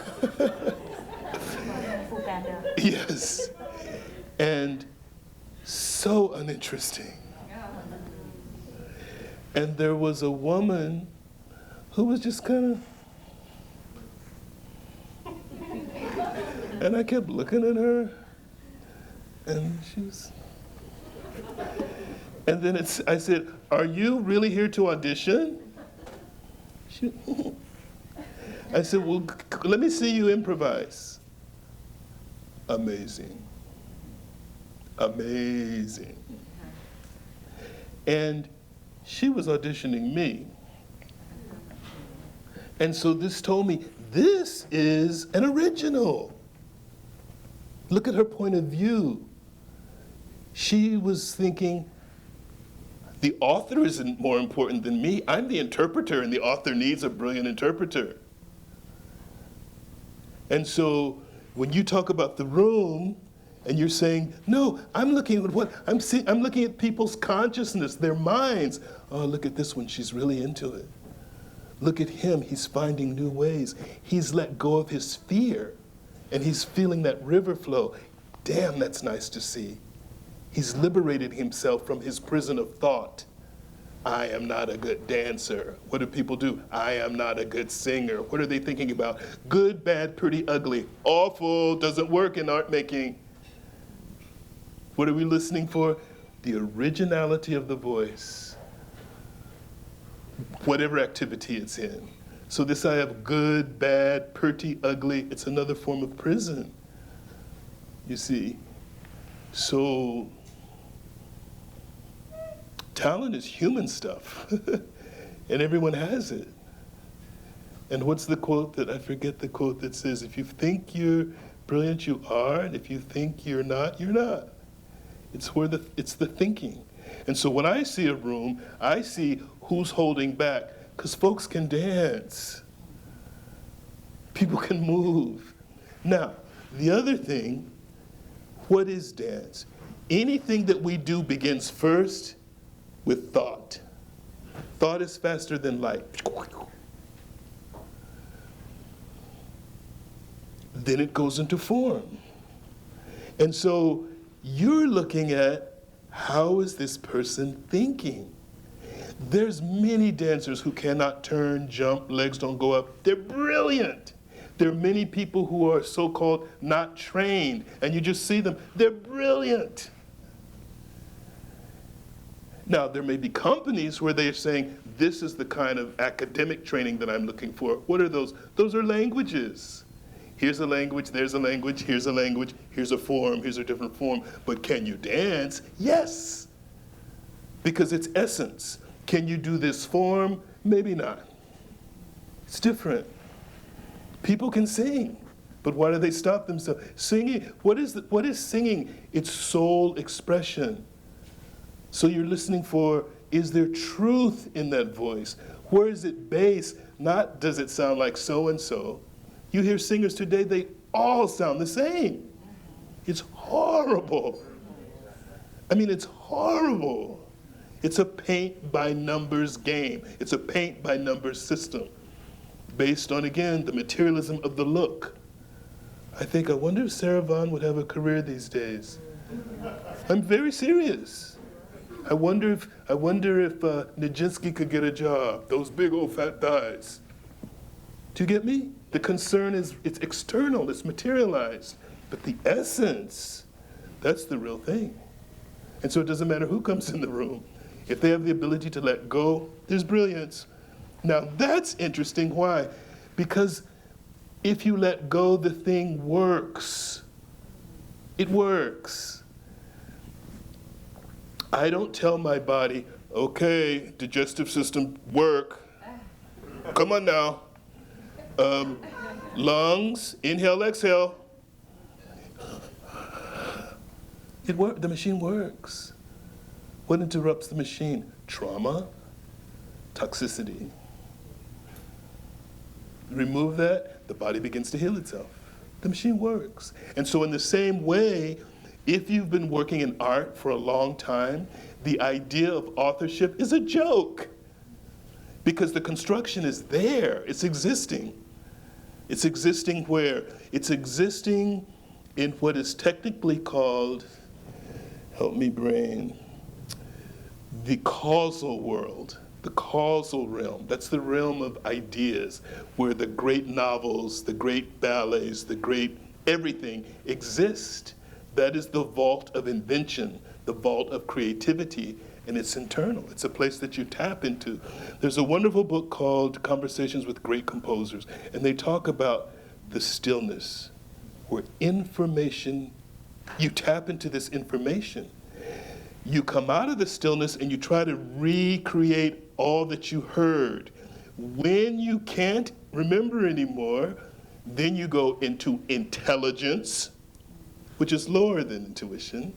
yes, and so uninteresting. And there was a woman who was just kind of, and I kept looking at her, and she was, and then I said, "Are you really here to audition?" She, I said, "Well, let me see you improvise." Amazing. Amazing. And she was auditioning me. And so this told me, this is an original. Look at her point of view. She was thinking, the author isn't more important than me. I'm the interpreter, and the author needs a brilliant interpreter. And so when you talk about the room, and you're saying, no, I'm looking at what I'm seeing. I'm looking at people's consciousness, their minds. Oh, look at this one. She's really into it. Look at him. He's finding new ways. He's let go of his fear, and he's feeling that river flow. Damn, that's nice to see. He's liberated himself from his prison of thought. I am not a good dancer. What do people do? I am not a good singer. What are they thinking about? Good, bad, pretty, ugly. Awful, doesn't work in art making. What are we listening for? The originality of the voice, whatever activity it's in. So this I have good, bad, pretty, ugly, it's another form of prison, you see. So talent is human stuff, and everyone has it. And what's the quote that, I forget the quote that says, if you think you're brilliant, you are, and if you think you're not, you're not. It's the thinking. And so when I see a room, I see who's holding back, because folks can dance. People can move. Now, the other thing, what is dance? Anything that we do begins first with thought. Thought is faster than light. Then it goes into form. And so you're looking at, how is this person thinking? There's many dancers who cannot turn, jump, legs don't go up. They're brilliant. There are many people who are so-called not trained, and you just see them. They're brilliant. Now, there may be companies where they're saying, this is the kind of academic training that I'm looking for. What are those? Those are languages. Here's a language, there's a language, here's a language, here's a form, here's a different form. But can you dance? Yes, because it's essence. Can you do this form? Maybe not. It's different. People can sing, but why do they stop themselves? Singing, what is singing? It's soul expression. So you're listening for, is there truth in that voice? Where is it based? Not does it sound like so-and-so. You hear singers today, they all sound the same. It's horrible. I mean, it's horrible. It's a paint by numbers game. It's a paint by numbers system based on, again, the materialism of the look. I wonder if Sarah Vaughan would have a career these days. I'm very serious. I wonder if Nijinsky could get a job, those big old fat thighs. Do you get me? The concern is, it's external, it's materialized. But the essence, that's the real thing. And so it doesn't matter who comes in the room. If they have the ability to let go, there's brilliance. Now that's interesting, why? Because if you let go, the thing works. It works. I don't tell my body, okay, digestive system, work. Come on now. Lungs, inhale, exhale. The machine works. What interrupts the machine? Trauma, toxicity. Remove that, the body begins to heal itself. The machine works. And so in the same way, if you've been working in art for a long time, the idea of authorship is a joke because the construction is there, it's existing. It's existing where? It's existing in what is technically called, help me brain, the causal world, the causal realm. That's the realm of ideas where the great novels, the great ballets, the great everything exist. That is the vault of invention, the vault of creativity, and it's internal. It's a place that you tap into. There's a wonderful book called Conversations with Great Composers, and they talk about the stillness, where information, you tap into this information. You come out of the stillness and you try to recreate all that you heard. When you can't remember anymore, then you go into intelligence, which is lower than intuition.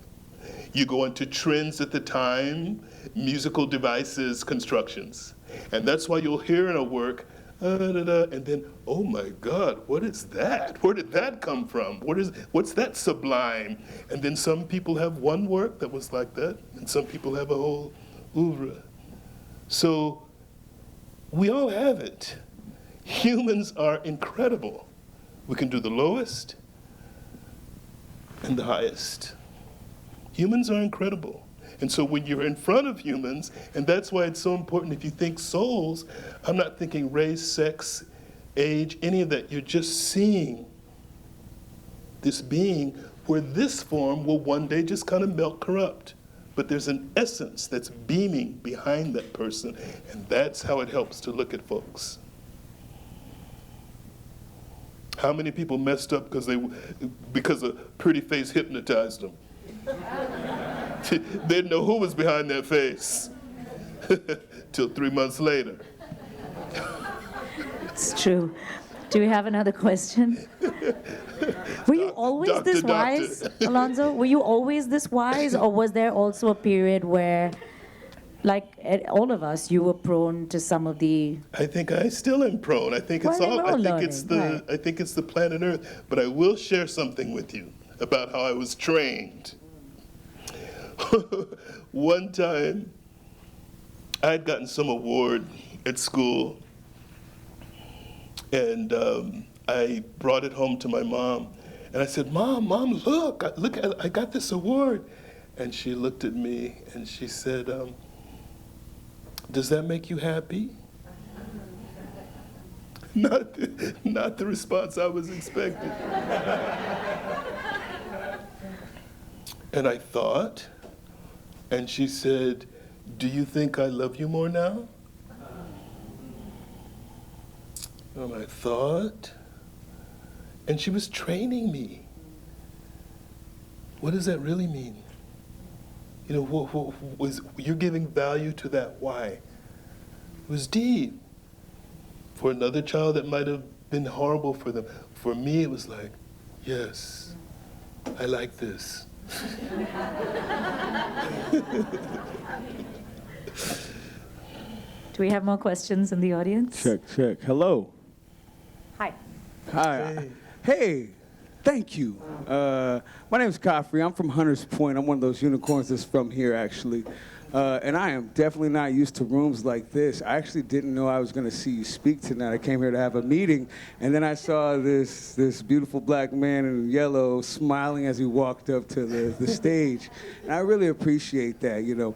You go into trends at the time, musical devices, constructions. And that's why you'll hear in a work, and then, oh my God, what is that? Where did that come from? What's that sublime? And then some people have one work that was like that, and some people have a whole oeuvre. So we all have it. Humans are incredible. We can do the lowest and the highest. Humans are incredible. And so when you're in front of humans, and that's why it's so important, if you think souls, I'm not thinking race, sex, age, any of that. You're just seeing this being where this form will one day just kind of melt, corrupt. But there's an essence that's beaming behind that person, and that's how it helps to look at folks. How many people messed up because a pretty face hypnotized them? They didn't know who was behind their face till 3 months later. It's true. Do we have another question? Were you always this wise, Alonzo? Were you always this wise, or was there also a period where, like all of us, you were prone to some of the? I think I still am prone. I think it's all. I think it's the planet Earth. But I will share something with you about how I was trained. One time, I had gotten some award at school, and I brought it home to my mom, and I said, Mom, look, I got this award. And she looked at me and she said, does that make you happy? Not the response I was expecting. And I thought, and she said, do you think I love you more now? And I thought, and she was training me. What does that really mean? You know, you're giving value to that why. It was deep. For another child, that might have been horrible for them. For me, it was like, yes, I like this. Do we have more questions in the audience? Check, check. Hello. Hi. Hi. Hey, thank you. My name is Godfrey. I'm from Hunters Point. I'm one of those unicorns that's from here, actually. And I am definitely not used to rooms like this. I actually didn't know I was going to see you speak tonight. I came here to have a meeting, and then I saw this beautiful black man in yellow smiling as he walked up to the stage. And I really appreciate that, you know.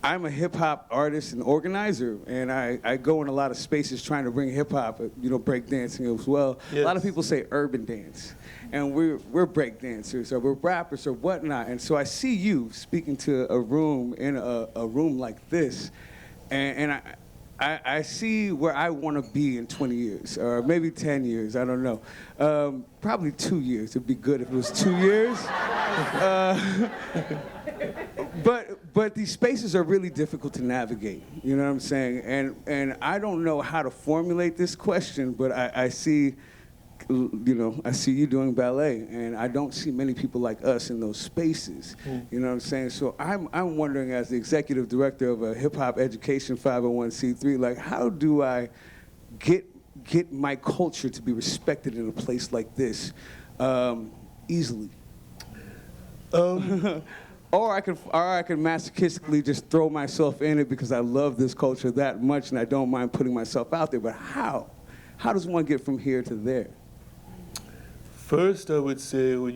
I'm a hip-hop artist and organizer, and I go in a lot of spaces trying to bring hip-hop, you know, breakdancing as well. Yes. A lot of people say urban dance, and we're breakdancers, or we're rappers, or whatnot. And so I see you speaking to a room in a room like this, and I see where I want to be in 20 years, or maybe 10 years, I don't know. Probably 2 years. It'd be good if it was 2 years. But these spaces are really difficult to navigate, you know what I'm saying? And I don't know how to formulate this question, but I see, you know, I see you doing ballet, and I don't see many people like us in those spaces, you know what I'm saying? So I'm wondering, as the executive director of a hip-hop education 501c3, like, how do I get my culture to be respected in a place like this easily? Or I could masochistically just throw myself in it because I love this culture that much and I don't mind putting myself out there. But how? How does one get from here to there? First, I would say when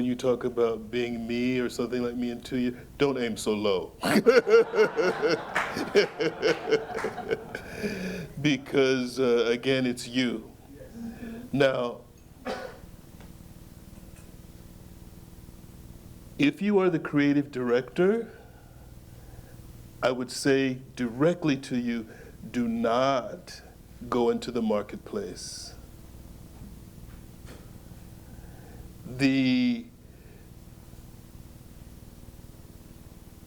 you talk about being me or something like me in 2 years, don't aim so low. Because, again, it's you. Now, if you are the creative director, I would say directly to you, do not go into the marketplace. The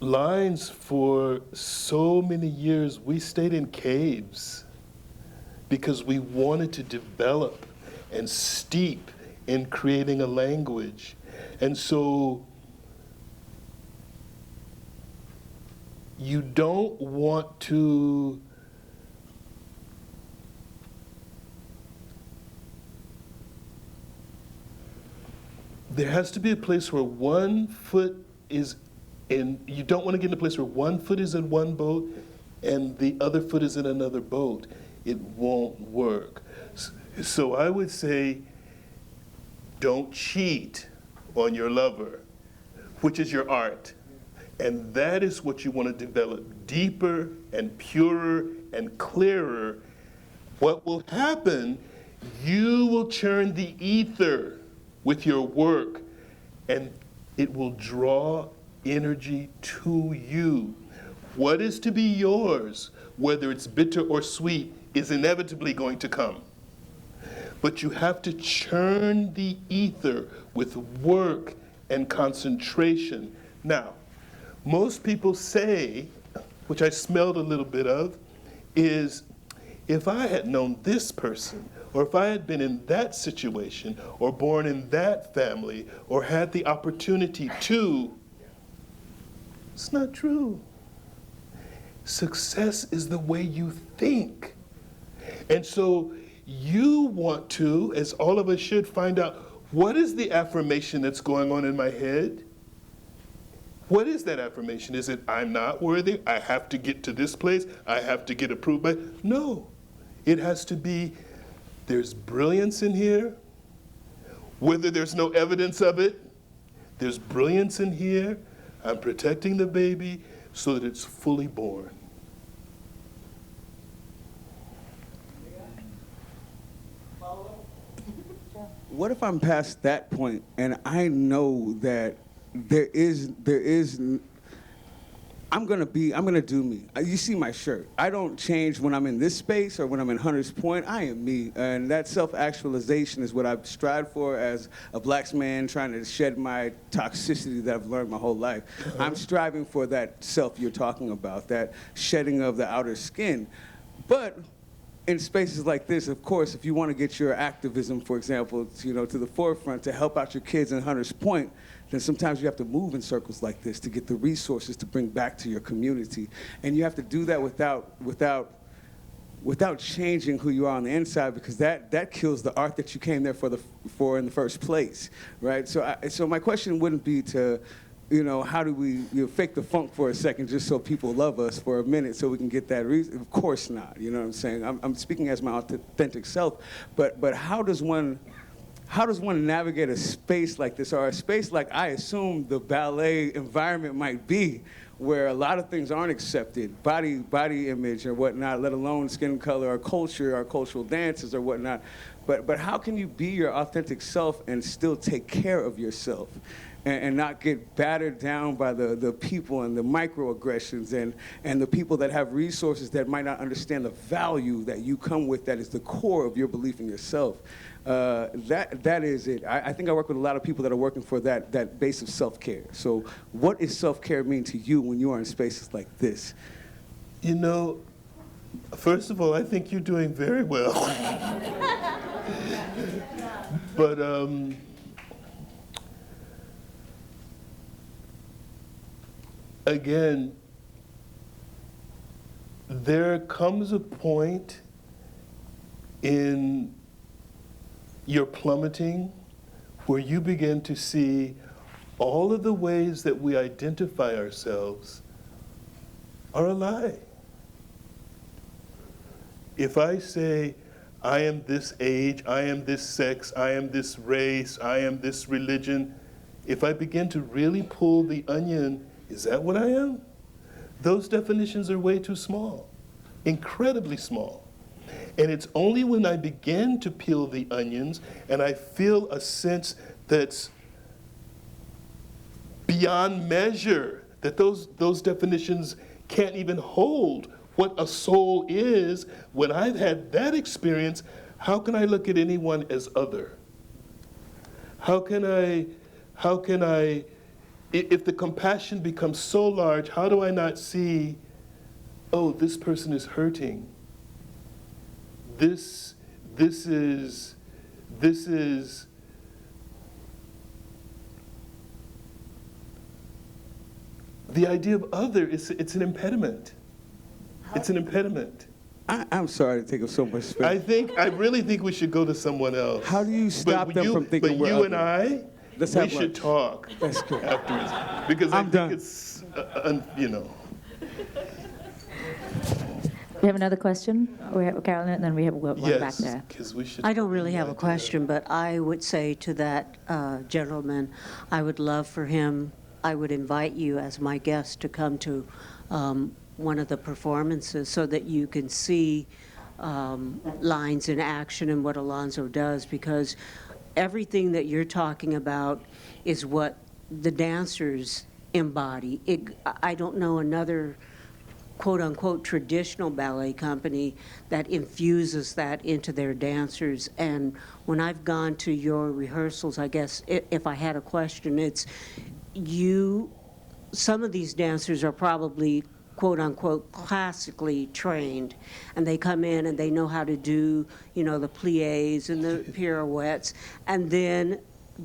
lines for so many years, we stayed in caves because we wanted to develop and steep in creating a language. And so you don't want to there has to be a place where one foot is in, you don't want to get in a place where one foot is in one boat and the other foot is in another boat. It won't work. So I would say, don't cheat on your lover, which is your art. And that is what you want to develop deeper and purer and clearer. What will happen, you will churn the ether with your work, and it will draw energy to you. What is to be yours, whether it's bitter or sweet, is inevitably going to come. But you have to churn the ether with work and concentration. Now, most people say, which I smelled a little bit of, is if I had known this person, or if I had been in that situation, or born in that family, or had the opportunity to, it's not true. Success is the way you think. And so you want to, as all of us should, find out, what is the affirmation that's going on in my head? What is that affirmation? Is it, I'm not worthy, I have to get to this place, I have to get approved by? No. It has to be, there's brilliance in here, whether there's no evidence of it, there's brilliance in here, I'm protecting the baby so that it's fully born. What if I'm past that point and I know that there is I'm gonna do me. You see my shirt. I don't change when I'm in this space or when I'm in Hunters Point. I am me, and that self-actualization is what I've strived for as a black man trying to shed my toxicity that I've learned my whole life. I'm striving for that self you're talking about, that shedding of the outer skin. But in spaces like this, of course, if you want to get your activism, for example, to the forefront to help out your kids in Hunters Point, then sometimes you have to move in circles like this to get the resources to bring back to your community. And you have to do that without changing who you are on the inside, because that kills the art that you came there for in the first place, right? So my question wouldn't be to, how do we fake the funk for a second just so people love us for a minute so we can get that reason? Of course not, you know what I'm saying? I'm speaking as my authentic self, but how does one navigate a space like this, or a space like I assume the ballet environment might be, where a lot of things aren't accepted, body image or whatnot, let alone skin color or culture or cultural dances or whatnot. But how can you be your authentic self and still take care of yourself and not get battered down by the people and the microaggressions and the people that have resources that might not understand the value that you come with, that is the core of your belief in yourself? That is it. I think I work with a lot of people that are working for that base of self-care. So what does self-care mean to you when you are in spaces like this? First of all, I think you're doing very well. But again, there comes a point in your plummeting where you begin to see all of the ways that we identify ourselves are a lie. If I say, I am this age, I am this sex, I am this race, I am this religion, if I begin to really pull the onion, is that what I am? Those definitions are way too small, incredibly small. And it's only when I begin to peel the onions and I feel a sense that's beyond measure, that those definitions can't even hold what a soul is. When I've had that experience, how can I look at anyone as other? How can I, if the compassion becomes so large, how do I not see, oh, this person is hurting? This is the idea of other. It's an impediment. It's an impediment. I'm sorry to take up so much space. I really think we should go to someone else. How do you stop them from thinking we're But you and I, we should talk That's good. afterwards. Because I think it's, We have another question? We have Carolyn, and then we have one back there. Because we should. I don't really have a question, but I would say to that gentleman, I would love for him, I would invite you as my guest to come to one of the performances so that you can see lines in action and what Alonzo does, because everything that you're talking about is what the dancers embody. I don't know another quote-unquote traditional ballet company that infuses that into their dancers. And when I've gone to your rehearsals, I guess if I had a question, it's some of these dancers are probably quote-unquote classically trained, and they come in and they know how to do, the pliés and the pirouettes, and then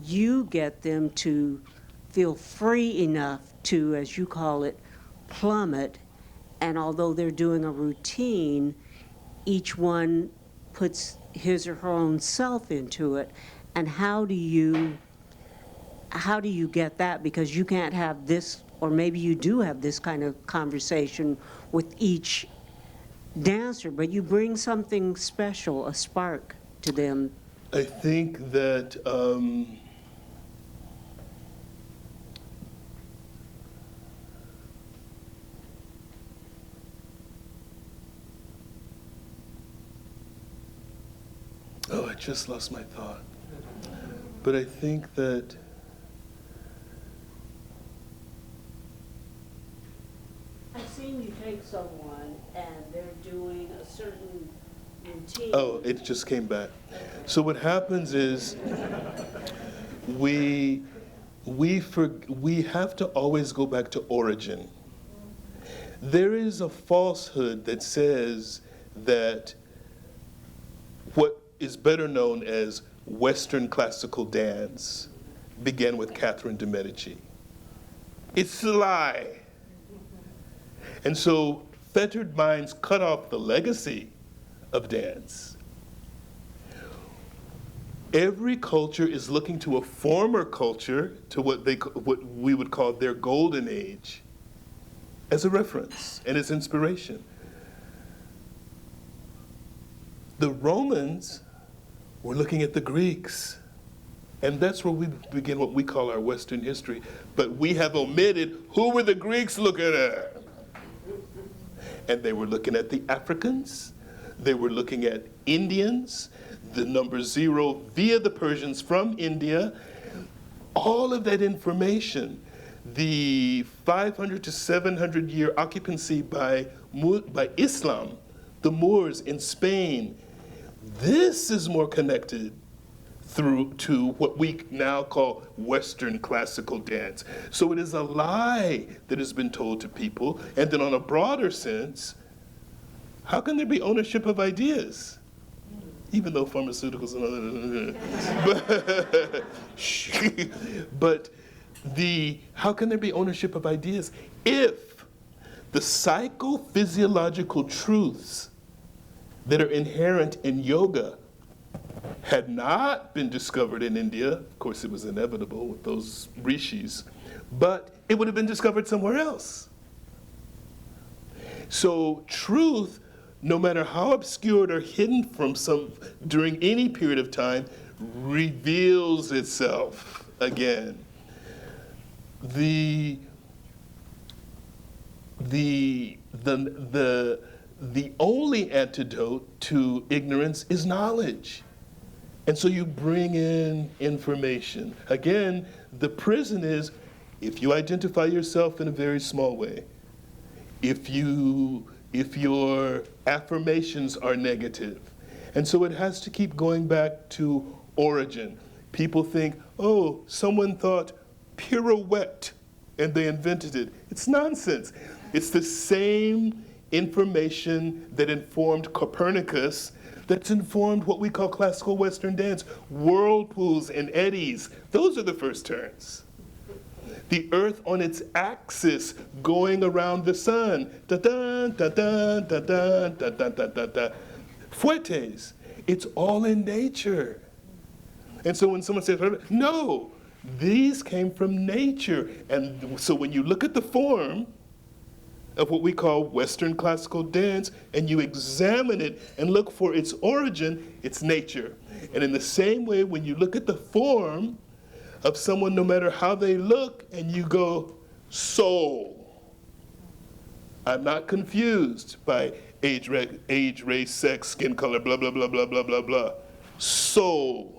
you get them to feel free enough to, as you call it, plummet. And although they're doing a routine, each one puts his or her own self into it. And how do you get that? Because you can't have this, or maybe you do have this kind of conversation with each dancer, but you bring something special, a spark to them. I think that I just lost my thought. But I think that someone and they're doing a certain routine. Oh, it just came back. So what happens is we have to always go back to origin. There is a falsehood that says that what is better known as Western classical dance began with Catherine de' Medici. It's a lie. And so fettered minds cut off the legacy of dance. Every culture is looking to a former culture, to what we would call their golden age, as a reference and as inspiration. The Romans were looking at the Greeks, and that's where we begin what we call our Western history. But we have omitted, who were the Greeks looking at? And they were looking at the Africans, they were looking at Indians, the number 0 via the Persians from India. All of that information, the 500 to 700 year occupancy by Islam, the Moors in Spain, this is more connected through to what we now call Western classical dance. So it is a lie that has been told to people. And then on a broader sense, how can there be ownership of ideas? Even though pharmaceuticals and but how can there be ownership of ideas if the psychophysiological truths that are inherent in yoga had not been discovered in India? Of course, it was inevitable with those rishis, but it would have been discovered somewhere else. So truth, no matter how obscured or hidden from during any period of time, reveals itself again. The only antidote to ignorance is knowledge. And so you bring in information. Again, the prison is if you identify yourself in a very small way, if your affirmations are negative. And so it has to keep going back to origin. People think, oh, someone thought pirouette and they invented it. It's nonsense. It's the same information that informed Copernicus that's informed what we call classical Western dance. Whirlpools and eddies, those are the first turns. The earth on its axis going around the sun. Da-da, da-da, da-da, da-da, da-da, da-da. Fuertes, it's all in nature. And so when someone says, no, these came from nature. And so when you look at the form of what we call Western classical dance, and you examine it and look for its origin, it's nature. And in the same way, when you look at the form of someone, no matter how they look, and you go, soul. I'm not confused by age, race, sex, skin color, blah, blah, blah, blah, blah, blah, blah. Soul.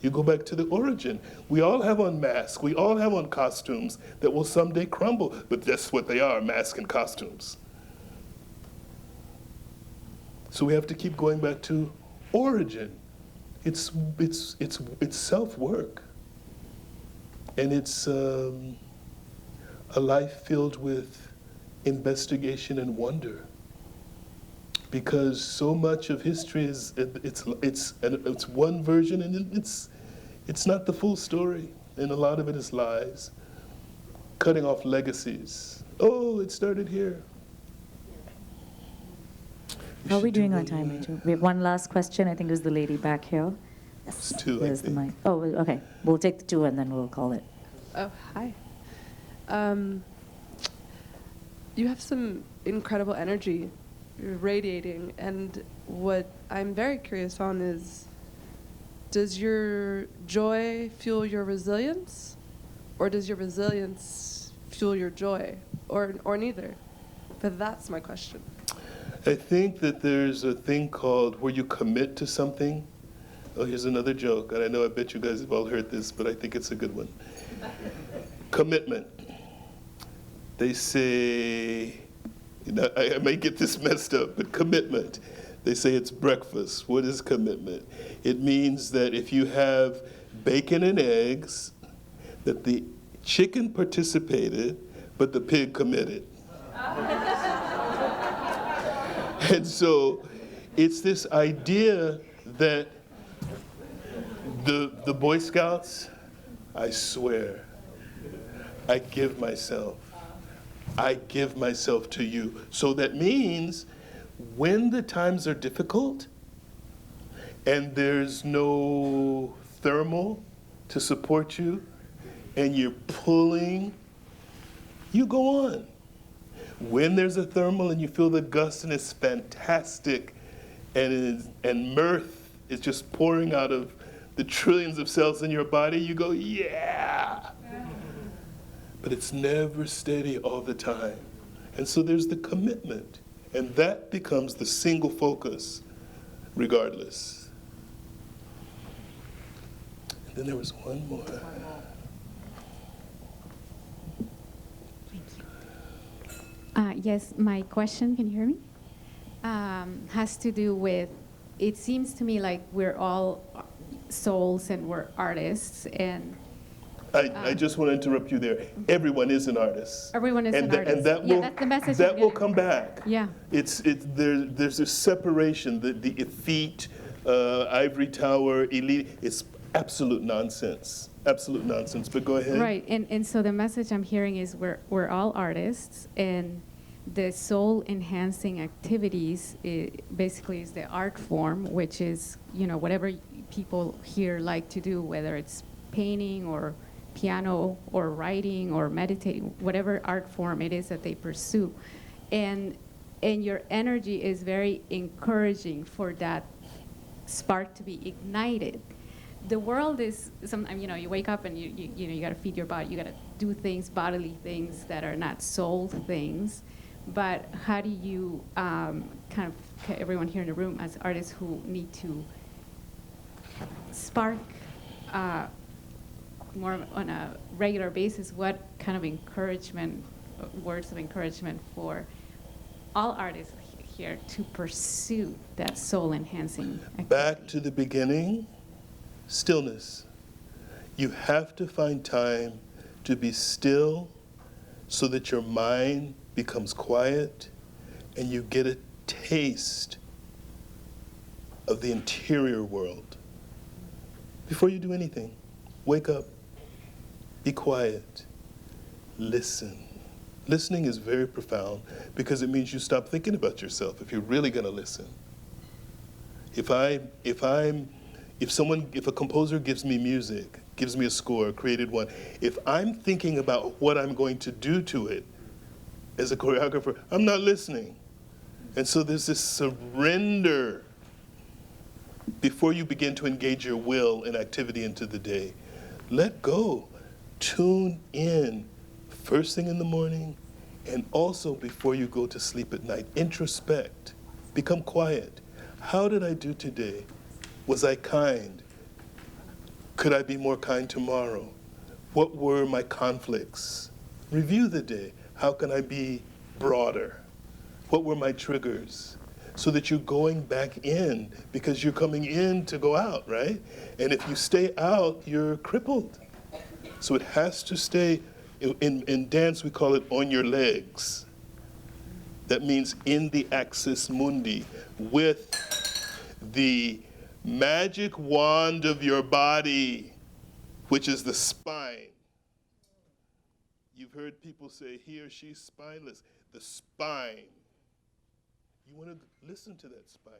You go back to the origin. We all have on masks. We all have on costumes that will someday crumble, but that's what they are, masks and costumes. So we have to keep going back to origin. It's self-work. And it's a life filled with investigation and wonder. Because so much of history is it's one version, and it's not the full story, and a lot of it is lies, cutting off legacies. Oh, it started here. How are we doing on time, Rachel? We have one last question. I think it was the lady back here. It's two, There's the mic. Oh, okay. We'll take the two and then we'll call it. Oh, hi. You have some incredible energy. You're radiating, and what I'm very curious on is, does your joy fuel your resilience, or does your resilience fuel your joy, or neither? But that's my question. I think that there's a thing called where you commit to something. Oh, here's another joke, and I bet you guys have all heard this, but I think it's a good one. Commitment. They say, You know, I may get this messed up, but commitment. They say it's breakfast. What is commitment? It means that if you have bacon and eggs, that the chicken participated, but the pig committed. And so it's this idea that the Boy Scouts, I swear, I give myself to you. So that means when the times are difficult and there's no thermal to support you and you're pulling, you go on. When there's a thermal and you feel the gust and it's fantastic and mirth is just pouring out of the trillions of cells in your body, you go, yeah. But it's never steady all the time. And so there's the commitment. And that becomes the single focus, regardless. And then there was one more. Yes, my question, can you hear me? Has to do with, it seems to me like we're all souls and we're artists, and I just want to interrupt you there. Everyone is an artist. everyone is an artist. And that Yeah, will, that's the message that I'm will getting. come back. Yeah. There's a separation. The effete, ivory tower, elite, it's absolute nonsense. Absolute nonsense. But go ahead. Right, and so the message I'm hearing is we're all artists, and the soul-enhancing activities basically is the art form, which is, you know, whatever people here like to do, whether it's painting or piano or writing or meditating, whatever art form it is that they pursue. And your energy is very encouraging for that spark to be ignited. The world is, sometimes, you know, you wake up and you got to feed your body, you got to do things, bodily things that are not soul things. But how do you kind of, everyone here in the room as artists who need to spark more on a regular basis, what kind of encouragement, words of encouragement for all artists here to pursue that soul-enhancing activity? Back to the beginning, stillness. You have to find time to be still so that your mind becomes quiet and you get a taste of the interior world. Before you do anything, wake up, be quiet, listen. Listening is very profound because it means you stop thinking about yourself if you're really going to listen. If a composer gives me music, gives me a score, created one, if I'm thinking about what I'm going to do to it as a choreographer, I'm not listening. And so there's this surrender before you begin to engage your will and activity into the day. Let go. Tune in first thing in the morning and also before you go to sleep at night. Introspect. Become quiet. How did I do today? Was I kind? Could I be more kind tomorrow? What were my conflicts? Review the day. How can I be broader? What were my triggers? So that you're going back in because you're coming in to go out, right? And if you stay out, you're crippled. So it has to stay, in dance we call it on your legs. That means in the axis mundi, with the magic wand of your body, which is the spine. You've heard people say he or she's spineless. The spine. You want to listen to that spine.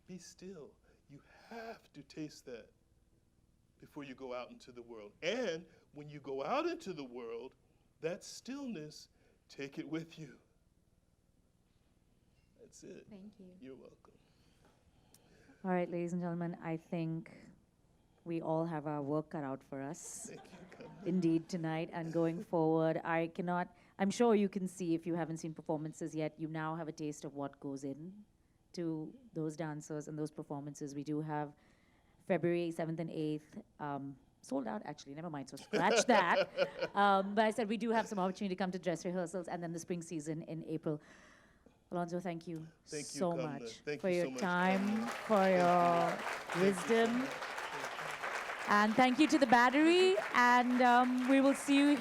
Be still. You have to taste that before you go out into the world. And when you go out into the world, that stillness, take it with you. That's it. Thank you. You're welcome. All right, ladies and gentlemen, I think we all have our work cut out for us. Thank you, Kaamna. Indeed, tonight and going forward. I'm sure you can see, if you haven't seen performances yet, you now have a taste of what goes in to those dancers and those performances. We do have February 7th and 8th, sold out actually, never mind, so scratch that. But I said we do have some opportunity to come to dress rehearsals and then the spring season in April. Alonzo, thank you Thank you, so Kaamna. much Thank for you your so much, time, Kaamna. for your wisdom. And thank you to the Battery. And we will see you here.